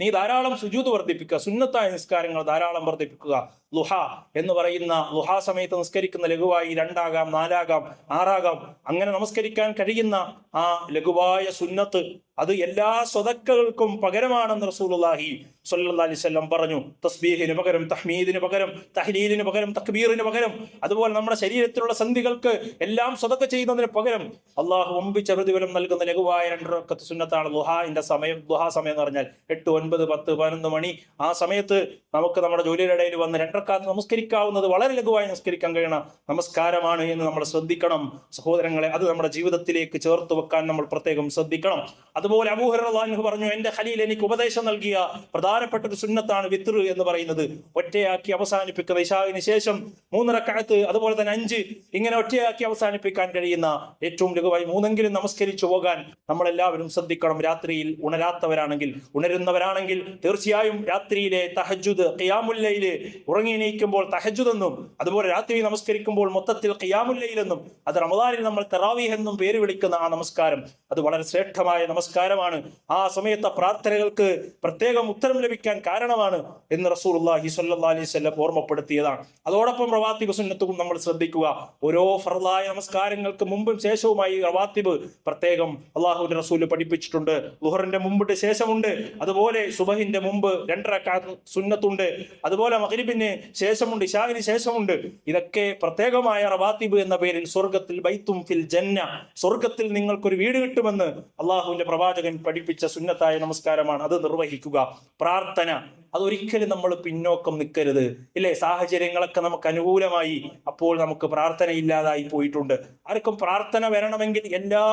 നീ ധാരാളം സുജൂദ് വർദ്ധിപ്പിക്കുക, സുന്നത്തായ നിസ്കാരങ്ങൾ ധാരാളം വർദ്ധിപ്പിക്കുക. ളുഹ എന്ന് പറയുന്ന ളുഹ സമയത്ത് നിസ്കരിക്കുന്ന ലഘുവായി 2 ആകാം, 4 ആകാം, 6 ആകാം, അങ്ങനെ നമസ്കരിക്കാൻ കഴിയുന്ന ആ ലഘുവായ സുന്നത്ത് അത് എല്ലാ സ്വതക്കകൾക്കും പകരമാണെന്ന് റസൂലുള്ളാഹി സ്വല്ലല്ലാഹി അലൈഹി വസല്ലം പറഞ്ഞു, തസ്ബീഹിന് പകരം തഹ്മീദിന് പകരം തഹ്ലീലിന് പകരം തക്ബീറിന് പകരം അതുപോലെ നമ്മുടെ ശരീരത്തിലുള്ള സന്ധികൾക്ക് എല്ലാം സ്വതക്ക ചെയ്യുന്നതിന് പകരം അള്ളാഹു ഒമ്പിച്ച പ്രതിഫലം നൽകുന്ന ലഘുവായ 2 റക്അത്ത് സുന്നത്താണ് ദുഹാന്റെ സമയം. ദുഹാ സമയം എന്ന് പറഞ്ഞാൽ 8, 9, 10, 11 മണി ആ സമയത്ത് നമുക്ക് നമ്മുടെ ജോലിയുടെ ഇടയിൽ വന്ന് 2 റക്അത്ത് നമസ്കരിക്കാവുന്നത് വളരെ ലഘുവായി നമസ്കരിക്കാൻ കഴിയണ നമസ്കാരമാണ് എന്ന് നമ്മൾ ശ്രദ്ധിക്കണം സഹോദരങ്ങളെ. അത് നമ്മുടെ ജീവിതത്തിലേക്ക് ചേർത്ത് വെക്കാൻ നമ്മൾ പ്രത്യേകം ശ്രദ്ധിക്കണം. അതുപോലെ അബൂ ഹുറൈറ റളിയല്ലാഹു അൻഹു പറഞ്ഞു, എന്റെ ഖലീൽ എനിക്ക് ഉപദേശം നൽകിയ പ്രധാനപ്പെട്ട ഒരു സുന്നത്താണ് വിത്ർ എന്ന് പറയുന്നത്. ഒറ്റയാക്കി അവസാനിപ്പിക്കുന്ന ഇശാഇന് ശേഷം 3 റക്അത്ത് അതുപോലെ തന്നെ 5 ഇങ്ങനെ ഒറ്റയാക്കി അവസാനിപ്പിക്കാൻ കഴിയുന്ന ഏറ്റവും ലഘുവായി 3എങ്കിലും നമസ്കരിച്ചു പോകാൻ നമ്മളെല്ലാവരും ശ്രദ്ധിക്കണം. രാത്രിയിൽ ഉണരാത്തവരാണെങ്കിൽ, ഉണരുന്നവരാണെങ്കിൽ തീർച്ചയായും രാത്രിയിലെ തഹജ്ജുദ് ഖിയാമുൽ ലൈൽ, ഉറങ്ങി എണീക്കുമ്പോൾ തഹജ്ജുദ് എന്നും അതുപോലെ രാത്രി നമസ്കരിക്കുമ്പോൾ മൊത്തത്തിൽ ഖിയാമുൽ ലൈൽ എന്നും, അത് റമദാനിൽ നമ്മൾ തറാവീഹ് എന്നും പേര് വിളിക്കുന്ന ആ നമസ്കാരം അത് വളരെ ശ്രേഷ്ഠമായ നമസ്കാരമാണ്. ആ സമയത്തെ പ്രാർത്ഥനകൾക്ക് പ്രത്യേകം ഉത്തരം ലഭിക്കാൻ കാരണമാണ് എന്ന് റസൂലുള്ളാഹി സ്വല്ലല്ലാഹി അലൈഹി വസല്ലം ഓർമ്മപ്പെടുത്തിയതാണ്. അതോടൊപ്പം റവാത്തിബ് സുന്നത്തും നമ്മൾ ശ്രദ്ധിക്കുക. ഓരോ ഫർളായ നമസ്കാരങ്ങൾക്ക് മുമ്പും ശേഷവുമായി റവാത്തിബ് പ്രത്യേകം അള്ളാഹുവിന്റെ റസൂൽ പഠിപ്പിച്ചിട്ടുണ്ട്. ളുഹറിന്റെ മുമ്പ് ശേഷമുണ്ട്, അതുപോലെ സുബഹിന്റെ മുമ്പ് 2 റക്അത്ത് സുന്നത്തുണ്ട്, അതുപോലെ മഗ്രിബിന് ശേഷമുണ്ട്, ഇശാഇന് ശേഷമുണ്ട്. ഇതൊക്കെ പ്രത്യേകമായ റവാത്തിബ് എന്ന പേരിൽ സ്വർഗത്തിൽ ബൈത്തും ഫിൽ ജന്ന, സ്വർഗത്തിൽ നിങ്ങൾക്കൊരു വീട് കിട്ടുമെന്ന് അള്ളാഹുവിന്റെ പ്രവാചകൻ പഠിപ്പിച്ച സുന്നത്തായ നമസ്കാരമാണ്. അത് നിർവഹിക്കുക. പ്രാർത്ഥന അതൊരിക്കലും നമ്മൾ പിന്നോക്കം നിൽക്കരുത്, ഇല്ലേ? സാഹചര്യങ്ങളൊക്കെ നമുക്ക് അനുകൂലമായി, അപ്പോൾ നമുക്ക് പ്രാർത്ഥന ഇല്ലാതായി പോയിട്ടുണ്ട്. ആർക്കും പ്രാർത്ഥന വരണമെങ്കിൽ എല്ലാ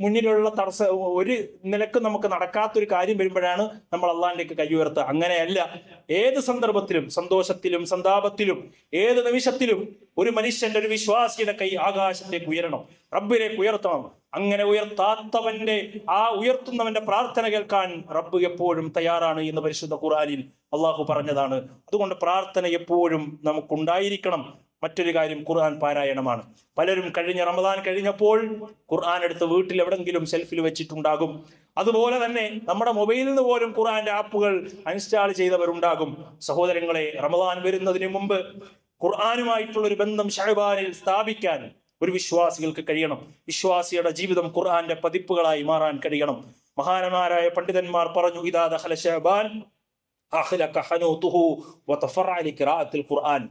മുന്നിലുള്ള തടസ്സ ഒരു നിലക്കും നമുക്ക് നടക്കാത്തൊരു കാര്യം വരുമ്പോഴാണ് നമ്മൾ അള്ളാഹിലേക്ക് കൈ ഉയർത്തുക. അങ്ങനെയല്ല, ഏത് സന്ദർഭത്തിലും, സന്തോഷത്തിലും സന്താപത്തിലും, ഏത് നിമിഷത്തിലും ഒരു മനുഷ്യന്റെ, ഒരു വിശ്വാസിയുടെ കൈ ആകാശത്തേക്ക് ഉയരണം, റബ്ബിലേക്ക് ഉയർത്തണം. അങ്ങനെ ഉയർത്താത്തവന്റെ, ആ ഉയർത്തുന്നവന്റെ പ്രാർത്ഥന കേൾക്കാൻ റബ്ബ് എപ്പോഴും തയ്യാറാണ് എന്ന് പരിശുദ്ധ ഖുർആനിൽ അള്ളാഹു പറഞ്ഞതാണ്. അതുകൊണ്ട് പ്രാർത്ഥന എപ്പോഴും നമുക്കുണ്ടായിരിക്കണം. മറ്റൊരു കാര്യം ഖുർആൻ പാരായണമാണ്. പലരും കഴിഞ്ഞ റമദാൻ കഴിഞ്ഞപ്പോൾ ഖുർആൻ എടുത്ത് വീട്ടിൽ എവിടെങ്കിലും ഷെൽഫിൽ വെച്ചിട്ടുണ്ടാകും. അതുപോലെ തന്നെ നമ്മുടെ മൊബൈലിൽ നിന്ന് പോലും ഖുർആന്റെ ആപ്പുകൾ അൺഇൻസ്റ്റാൾ ചെയ്തവരുണ്ടാകും. സഹോദരങ്ങളെ, റമദാൻ വരുന്നതിന് മുമ്പ് ഖുർആനുമായിട്ടുള്ള ഒരു ബന്ധം ശഅബാനിൽ സ്ഥാപിക്കാൻ ഒരു വിശ്വാസികൾക്ക് കഴിയണം. വിശ്വാസിയുടെ ജീവിതം ഖുർആന്റെ പതിപ്പുകളായി മാറാൻ കഴിയണം. മഹാന്മാരായ പണ്ഡിതന്മാർ പറഞ്ഞു, ഇദാ ദഖല ശഅബാൻ അഖ്ലക ഹനൂതുഹു വതഫറഅ ലിഖിറാഅത്തിൽ ഖുർആൻ.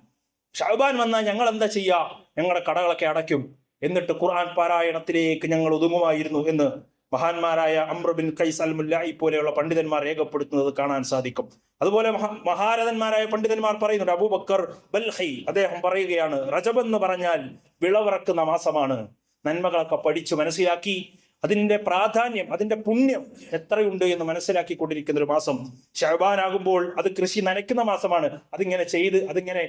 ശഅബാൻ വന്നാൽ ഞങ്ങൾ എന്താ ചെയ്യുക? ഞങ്ങളുടെ കടകളൊക്കെ അടയ്ക്കും, എന്നിട്ട് ഖുർആൻ പാരായണത്തിലേക്ക് ഞങ്ങൾ ഒതുങ്ങുമായിരുന്നു എന്ന് മഹാന്മാരായ അംർ ബിൻ ഖൈസ് അൽ മുല്ലായി പോലെയുള്ള പണ്ഡിതന്മാർ രേഖപ്പെടുത്തുന്നത് കാണാൻ സാധിക്കും. അതുപോലെ മഹാരഥന്മാരായ പണ്ഡിതന്മാർ പറയുന്നുണ്ട്. അബൂബക്കർ ബൽഖി അദ്ദേഹം പറയുകയാണ്, റജബ് എന്ന് പറഞ്ഞാൽ വിളവിറക്കുന്ന മാസമാണ്. നന്മകളൊക്കെ പഠിച്ചു മനസ്സിലാക്കി അതിന്റെ പ്രാധാന്യം, അതിന്റെ പുണ്യം എത്രയുണ്ട് എന്ന് മനസ്സിലാക്കിക്കൊണ്ടിരിക്കുന്ന ഒരു മാസം. ശഅബാനാകുമ്പോൾ അത് കൃഷി നനയ്ക്കുന്ന മാസമാണ്. അതിങ്ങനെ ചെയ്ത് അതിങ്ങനെ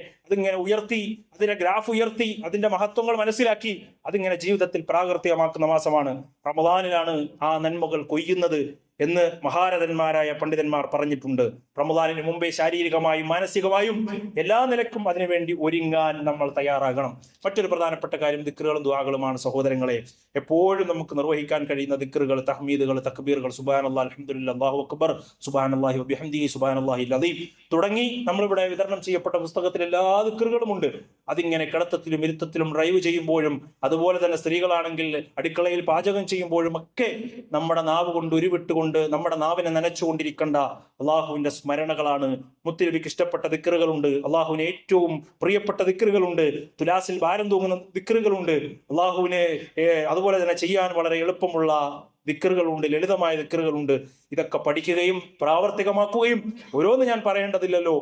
ഉയർത്തി, അതിന്റെ ഗ്രാഫ് ഉയർത്തി, അതിന്റെ മഹത്വങ്ങൾ മനസ്സിലാക്കി അതിങ്ങനെ ജീവിതത്തിൽ പ്രാവർത്തികമാക്കുന്ന മാസമാണ്. റമദാനിലാണ് ആ നന്മകൾ കൊയ്യുന്നത് എന്ന് മഹാരഥന്മാരായ പണ്ഡിതന്മാർ പറഞ്ഞിട്ടുണ്ട്. റമദാനിന് മുമ്പേ ശാരീരികമായും മാനസികമായും എല്ലാ നിലക്കും അതിനുവേണ്ടി ഒരുങ്ങാൻ നമ്മൾ തയ്യാറാകണം. മറ്റൊരു പ്രധാനപ്പെട്ട കാര്യം ദിക്റുകളും ദുആകളുമാണ്. സഹോദരങ്ങളെ, എപ്പോഴും നമുക്ക് നിർവഹിക്കാൻ കഴിയുന്ന ദിക്റുകൾ, തഹ്മീദുകൾ, തക്ബീറുകൾ, സുബ്ഹാനല്ലാഹ്, അൽഹംദുലില്ലാഹ്, അല്ലാഹു അക്ബർ, സുബ്ഹാനല്ലാഹി വബിഹംദിഹി, സുബ്ഹാനല്ലാഹിൽ അദീം തുടങ്ങി നമ്മളിവിടെ വിതരണം ചെയ്യപ്പെട്ട പുസ്തകത്തിൽ എല്ലാ ദിക്റുകളും ഉണ്ട്. അതിങ്ങനെ കിടത്തത്തിലും ഇരുത്തത്തിലും ഡ്രൈവ് ചെയ്യുമ്പോഴും, അതുപോലെ തന്നെ സ്ത്രീകളാണെങ്കിൽ അടുക്കളയിൽ പാചകം ചെയ്യുമ്പോഴും ഒക്കെ നമ്മുടെ നാവ് കൊണ്ട് ഉരുവിട്ടുകൊണ്ട് നമ്മുടെ നാവിനെ നനച്ചുകൊണ്ടിരിക്കേണ്ട അള്ളാഹുവിന്റെ സ്മരണകളാണ്. മുത്തുനബിക്ക് ഇഷ്ടപ്പെട്ട ദിക്റുകളുണ്ട്, അള്ളാഹുവിന് ഏറ്റവും പ്രിയപ്പെട്ട ദിക്റുകളുണ്ട്, തുലാസിൽ ഭാരം തൂങ്ങുന്ന ദിക്റുകളുണ്ട്, അള്ളാഹുവിനെ അതുപോലെ തന്നെ ചെയ്യാൻ വളരെ എളുപ്പമുള്ള ദിക്റുകളുണ്ട്, ലളിതമായ ദിക്റുകളുണ്ട്. ഇതൊക്കെ പഠിക്കുകയും പ്രാവർത്തികമാക്കുകയും, ഓരോന്ന് ഞാൻ പറയേണ്ടതില്ലല്ലോ,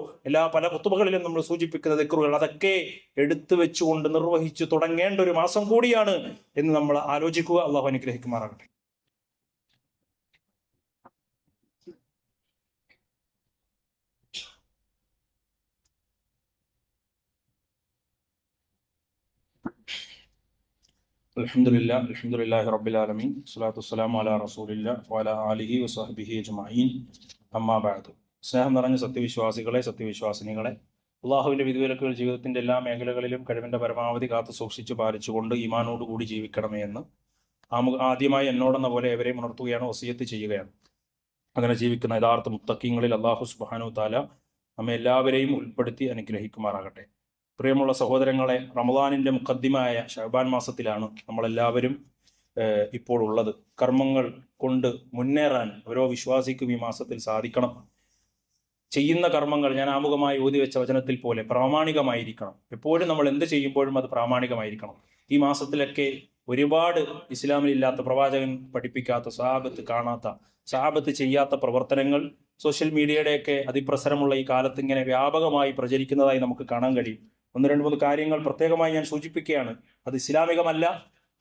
പല ഖുതുബകളിലും നമ്മൾ സൂചിപ്പിക്കുന്ന ദിക്റുകൾ, അതൊക്കെ എടുത്തു വെച്ചുകൊണ്ട് നിർവഹിച്ചു തുടങ്ങേണ്ട ഒരു മാസം കൂടിയാണ് എന്ന് നമ്മൾ ആലോചിക്കുക. അള്ളാഹു അനുഗ്രഹിക്കുമാറാകട്ടെ. അൽഹംദുലില്ലാഹി റബ്ബിൽ ആലമീൻ, സ്വലാത്തു വസ്സലാമു അലാ റസൂലില്ലാഹി വഅലാ ആലിഹി വസഹ്ബിഹി അജ്മഈൻ, അമ്മാ ബഅദ്. സ്നേഹം നിറഞ്ഞ സത്യവിശ്വാസികളെ, സത്യവിശ്വാസിനികളെ, അള്ളാഹുവിന്റെ വിധിവിലക്കുകൾ ജീവിതത്തിന്റെ എല്ലാ മേഖലകളിലും കഴിവിന്റെ പരമാവധി കാത്തു സൂക്ഷിച്ചു പാലിച്ചുകൊണ്ട് ഈമാനോടുകൂടി ജീവിക്കണമേ എന്ന് ആദ്യമായി എന്നോടെന്ന പോലെ എവരെയും ഉണർത്തുകയാണ്, വസിയത്ത് ചെയ്യുകയാണ്. അങ്ങനെ ജീവിക്കുന്ന യഥാർത്ഥ മുത്തഖീങ്ങളിൽ അല്ലാഹു സുബ്ഹാനഹു തആല നമ്മെ എല്ലാവരെയും ഉൾപ്പെടുത്തി അനുഗ്രഹിക്കുമാറാകട്ടെ. പ്രിയമുള്ള സഹോദരങ്ങളെ, റമദാനിന്റെ മുഖദ്ദിമായ ശഅബാൻ മാസത്തിലാണ് നമ്മളെല്ലാവരും ഇപ്പോൾ ഉള്ളത്. കർമ്മങ്ങൾ കൊണ്ട് മുന്നേറാൻ ഓരോ വിശ്വാസിക്കും ഈ മാസത്തിൽ സാധിക്കണം. ചെയ്യുന്ന കർമ്മങ്ങൾ ഞാൻ ആമുഖമായി ഓതി വെച്ച വചനത്തിൽ പോലെ പ്രാമാണികമായിരിക്കണം. എപ്പോഴും നമ്മൾ എന്ത് ചെയ്യുമ്പോഴും അത് പ്രാമാണികമായിരിക്കണം. ഈ മാസത്തിലൊക്കെ ഒരുപാട് ഇസ്ലാമിലില്ലാത്ത, പ്രവാചകൻ പഠിപ്പിക്കാത്ത, സഹാബത്ത് കാണാത്ത, സഹാബത്ത് ചെയ്യാത്ത പ്രവർത്തനങ്ങൾ സോഷ്യൽ മീഡിയയുടെയൊക്കെ അതിപ്രസരമുള്ള ഈ കാലത്ത് ഇങ്ങനെ വ്യാപകമായി പ്രചരിക്കുന്നതായി നമുക്ക് കാണാൻ കഴിയും. 1-2-3 കാര്യങ്ങൾ പ്രത്യേകമായി ഞാൻ സൂചിപ്പിക്കുകയാണ്. അത് ഇസ്ലാമികമല്ല,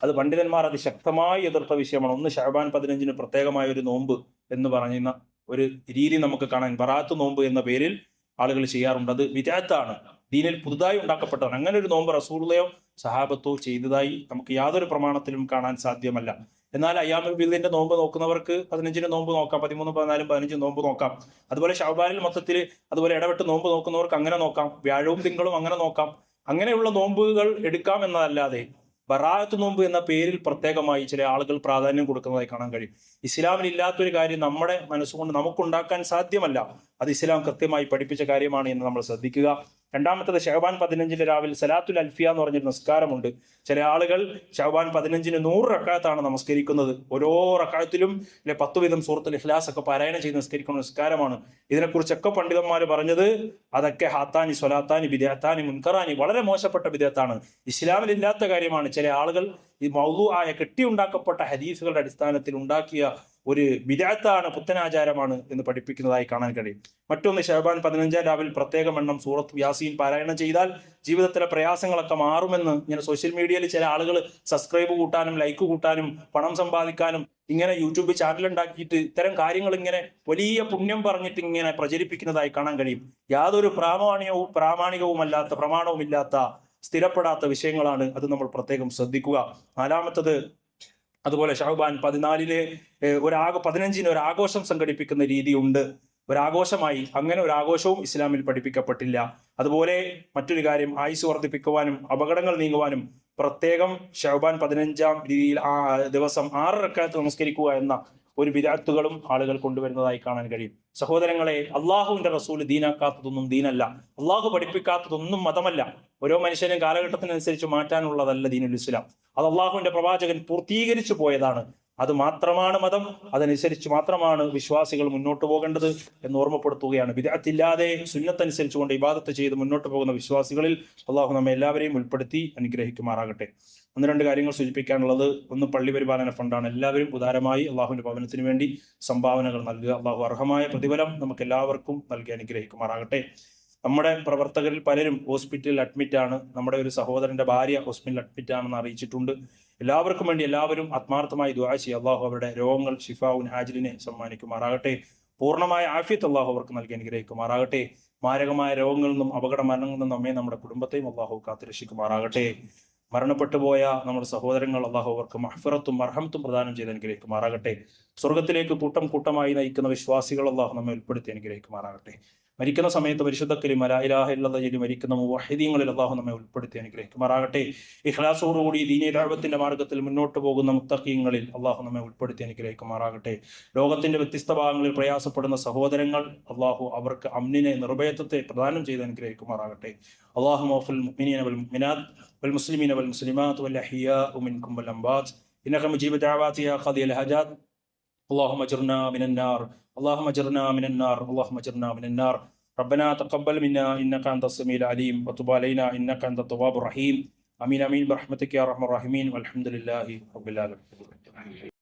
അത് പണ്ഡിതന്മാർ അതിശക്തമായി എതിർത്ത വിഷയമാണ്. ഒന്ന്, ശഅബാൻ 15 പ്രത്യേകമായ ഒരു നോമ്പ് എന്ന് പറയുന്ന ഒരു രീതി നമുക്ക് കാണാൻ, ബറാത്ത് നോമ്പ് എന്ന പേരിൽ ആളുകൾ ചെയ്യാറുണ്ട്. അത് വിദഅത്താണ്, ദീനിൽ പുതുതായി ഉണ്ടാക്കപ്പെട്ടതാണ്. അങ്ങനെ ഒരു നോമ്പ് റസൂലുള്ളയോ സഹാബത്തോ ചെയ്തതായി നമുക്ക് യാതൊരു പ്രമാണത്തിലും കാണാൻ സാധ്യമല്ല. എന്നാൽ അയ്യാമുൽ ബീദിന്റെ നോമ്പ് നോക്കുന്നവർക്ക് 15 നോമ്പ് നോക്കാം, 13, 14, 15 നോമ്പ് നോക്കാം. അതുപോലെ ശഅബാനിൽ മൊത്തത്തിൽ അതുപോലെ ഇടവിട്ട് നോമ്പ് നോക്കുന്നവർക്ക് അങ്ങനെ നോക്കാം. വ്യാഴവും തിങ്കളും അങ്ങനെ നോക്കാം. അങ്ങനെയുള്ള നോമ്പുകൾ എടുക്കാം എന്നതല്ലാതെ ബറാഅത്ത് നോമ്പ് എന്ന പേരിൽ പ്രത്യേകമായി ചില ആളുകൾ പ്രാധാന്യം കൊടുക്കുന്നതായി കാണാൻ കഴിയും. ഇസ്ലാമിൽ ഇല്ലാത്തൊരു കാര്യം നമ്മുടെ മനസ്സുകൊണ്ട് നമുക്കുണ്ടാക്കാൻ സാധ്യമല്ല. അത് ഇസ്ലാം കൃത്യമായി പഠിപ്പിച്ച കാര്യമാണ് എന്ന് നമ്മൾ ശ്രദ്ധിക്കുക. രണ്ടാമത്തത്, ശഅബാൻ 15 രാവിലെ സലാത്തുൽ അൽഫിയ എന്ന് പറഞ്ഞൊരു നിസ്കാരമുണ്ട്. ചില ആളുകൾ ശഅബാൻ 15 100 റക്അത്താണ് നമസ്കരിക്കുന്നത്. ഓരോ റക്അത്തിലും 10 വീതം സൂറത്തുൽ ഇഖ്ലാസ് ഒക്കെ പാരായണം ചെയ്ത് നിസ്കരിക്കുന്ന നിസ്കാരമാണ്. ഇതിനെക്കുറിച്ചൊക്കെ പണ്ഡിതന്മാർ പറഞ്ഞത് അതൊക്കെ ഹാത്താനി സ്വലാത്താനി ബിദ്അത്താനി മുൻകറാനി, വളരെ മോശപ്പെട്ട ബിദ്അത്താണ്, ഇസ്ലാമിലില്ലാത്ത കാര്യമാണ്. ചില ആളുകൾ ഈ മൗദൂആയ കെട്ടിയുണ്ടാക്കപ്പെട്ട ഹദീസുകളുടെ അടിസ്ഥാനത്തിൽ ഉണ്ടാക്കിയ ഒരു ബിദ്അത്താണ്, പുത്തനാചാരമാണ് എന്ന് പഠിപ്പിക്കുന്നതായി കാണാൻ കഴിയും. മറ്റൊന്ന്, ശഅബാൻ 15 രാവിലെ പ്രത്യേകം എണ്ണം സൂറത്ത് യാസീൻ പാരായണം ചെയ്താൽ ജീവിതത്തിലെ പ്രയാസങ്ങളൊക്കെ മാറുമെന്ന് ഇങ്ങനെ സോഷ്യൽ മീഡിയയിൽ ചില ആളുകൾ സബ്സ്ക്രൈബ് കൂട്ടാനും ലൈക്ക് കൂട്ടാനും പണം സമ്പാദിക്കാനും ഇങ്ങനെ യൂട്യൂബ് ചാനൽ ഉണ്ടാക്കിയിട്ട് ഇത്തരം കാര്യങ്ങൾ ഇങ്ങനെ വലിയ പുണ്യം പറഞ്ഞിട്ട് ഇങ്ങനെ പ്രചരിപ്പിക്കുന്നതായി കാണാൻ കഴിയും. യാതൊരു പ്രാമാണികവുമല്ലാത്ത, പ്രമാണവുമില്ലാത്ത, സ്ഥിരപ്പെടാത്ത വിഷയങ്ങളാണ്. അത് നമ്മൾ പ്രത്യേകം ശ്രദ്ധിക്കുക. നാലാമത്തത്, അതുപോലെ ശഅബാൻ 14 15 ഒരു ആഘോഷം സംഘടിപ്പിക്കുന്ന രീതിയുണ്ട്. ഒരാഘോഷമായി അങ്ങനെ ഒരു ആഘോഷവും ഇസ്ലാമിൽ പഠിപ്പിക്കപ്പെട്ടില്ല. അതുപോലെ മറ്റൊരു കാര്യം, ആയുസ് വർദ്ധിപ്പിക്കുവാനും അപകടങ്ങൾ നീങ്ങുവാനും പ്രത്യേകം ശഅബാൻ 15 രീതിയിൽ ദിവസം 6 റക്അത്ത് നമസ്കരിക്കുക എന്ന ഒരു ബിദ്അത്തുകളും ആളുകൾ കൊണ്ടുവരുന്നതായി കാണാൻ കഴിയും. സഹോദരങ്ങളെ, അള്ളാഹുവിന്റെ റസൂൽ ദീനാക്കാത്തതൊന്നും ദീനല്ല, അള്ളാഹു പഠിപ്പിക്കാത്തതൊന്നും മതമല്ല. ഓരോ മനുഷ്യനും കാലഘട്ടത്തിനനുസരിച്ച് മാറ്റാനുള്ളതല്ല ദീനുൽ ഇസ്ലാം. അത് അള്ളാഹുവിന്റെ പ്രവാചകൻ പൂർത്തീകരിച്ചു പോയതാണ്. അത് മാത്രമാണ് മതം, അതനുസരിച്ച് മാത്രമാണ് വിശ്വാസികൾ മുന്നോട്ട് പോകേണ്ടത് എന്ന് ഓർമ്മപ്പെടുത്തുകയാണ്. ബിദ്അത്തില്ലാതെ സുന്നത്തനുസരിച്ചുകൊണ്ട് ഇബാദത്ത് ചെയ്ത് മുന്നോട്ട് പോകുന്ന വിശ്വാസികളിൽ അള്ളാഹു നമ്മെ എല്ലാവരെയും ഉൾപ്പെടുത്തി അനുഗ്രഹിക്കുമാറാകട്ടെ. 1-2 കാര്യങ്ങൾ സൂചിപ്പിക്കാനുള്ളത്. ഒന്ന്, പള്ളി പരിപാലന ഫണ്ടാണ്. എല്ലാവരും ഉദാരമായി അള്ളാഹുവിന്റെ ഭവനത്തിന് വേണ്ടി സംഭാവനകൾ നൽകുക. അള്ളാഹു അർഹമായ പ്രതിഫലം നമുക്ക് എല്ലാവർക്കും നൽകി അനുഗ്രഹിക്കുമാറാകട്ടെ. നമ്മുടെ പ്രവർത്തകരിൽ പലരും ഹോസ്പിറ്റലിൽ അഡ്മിറ്റാണ്. നമ്മുടെ ഒരു സഹോദരന്റെ ഭാര്യ ഹോസ്പിറ്റലിൽ അഡ്മിറ്റാണെന്ന് അറിയിച്ചിട്ടുണ്ട്. എല്ലാവർക്കും വേണ്ടി എല്ലാവരും ആത്മാർത്ഥമായി ദുആ ചെയ്യുക. അള്ളാഹു അവരുടെ രോഗങ്ങൾ ഷിഫാഉൻ ആജിലിനെ സമ്മാനിക്കുമാറാകട്ടെ. പൂർണ്ണമായ ആഫിയത്ത് അള്ളാഹു അവർക്ക് നൽകി അനുഗ്രഹിക്കുമാറാകട്ടെ. മാരകമായ രോഗങ്ങളിൽ നിന്നും അപകട മരണങ്ങളിൽ നിന്നും നമ്മെ നമ്മുടെ കുടുംബത്തെയും അള്ളാഹു കാത്തുരക്ഷിക്കുമാറാകട്ടെ. മരണപ്പെട്ടു പോയ നമ്മുടെ സഹോദരങ്ങൾ അള്ളാഹു അവർക്ക് മഹ്ഫിറത്തും മർഹമത്തും പ്രദാനം ചെയ്ത് അനുഗ്രഹിക്കുമാറാകട്ടെ. സ്വർഗത്തിലേക്ക് കൂട്ടം കൂട്ടമായി നയിക്കുന്ന വിശ്വാസികൾ അള്ളാഹു നമ്മെ ഉൾപ്പെടുത്തി അനുഗ്രഹിക്കുമാറാകട്ടെ. മരിക്കുന്ന സമയത്ത് പരിശുദ്ധ കലിമ ലാ ഇലാഹ ഇല്ലല്ലാഹ് ചൊല്ലി മരിക്കുന്ന മുവഹ്ഹിദീങ്ങളിൽ അള്ളാഹു നമ്മെ ഉൾപ്പെടുത്തി അനുഗ്രഹിക്കുമാറാകട്ടെ. ഇഖ്ലാസോടുകൂടി ദീനീ ദഅവത്തിന്റെ മാർഗത്തിൽ മുന്നോട്ട് പോകുന്ന മുത്തഖീങ്ങളിൽ അള്ളാഹു നമ്മെ ഉൾപ്പെടുത്തി അനുഗ്രഹിക്കുമാറാകട്ടെ. ലോകത്തിന്റെ വ്യത്യസ്ത ഭാഗങ്ങളിൽ പ്രയാസപ്പെടുന്ന സഹോദരങ്ങൾ അള്ളാഹു അവർക്ക് അമ്നിനെ, നിർഭയത്വത്തെ പ്രദാനം ചെയ്ത് അനുഗ്രഹിക്കുമാറാകട്ടെ. അല്ലാഹുമ്മ വഫിൽ മുഅ്മിനീന വൽ മുഅ്മിനാത്ത് വൽ മുസ്ലിമീന വൽ മുസ്ലിമാത്ത് വൽ അഹ്യാഉ മിൻകും വൽ അംവാത്ത് ഇന്നക മുജീബു ദഅവാതി യാ ഖാദിയൽ ഹജാത്ത്. اللهم اجرنا من النار، اللهم اجرنا من النار، اللهم اجرنا من النار. ربنا تقبل منا انك انت السميع العليم وتب علينا انك انت التواب الرحيم. امين امين برحمتك يا ارحم الراحمين والحمد لله رب العالمين.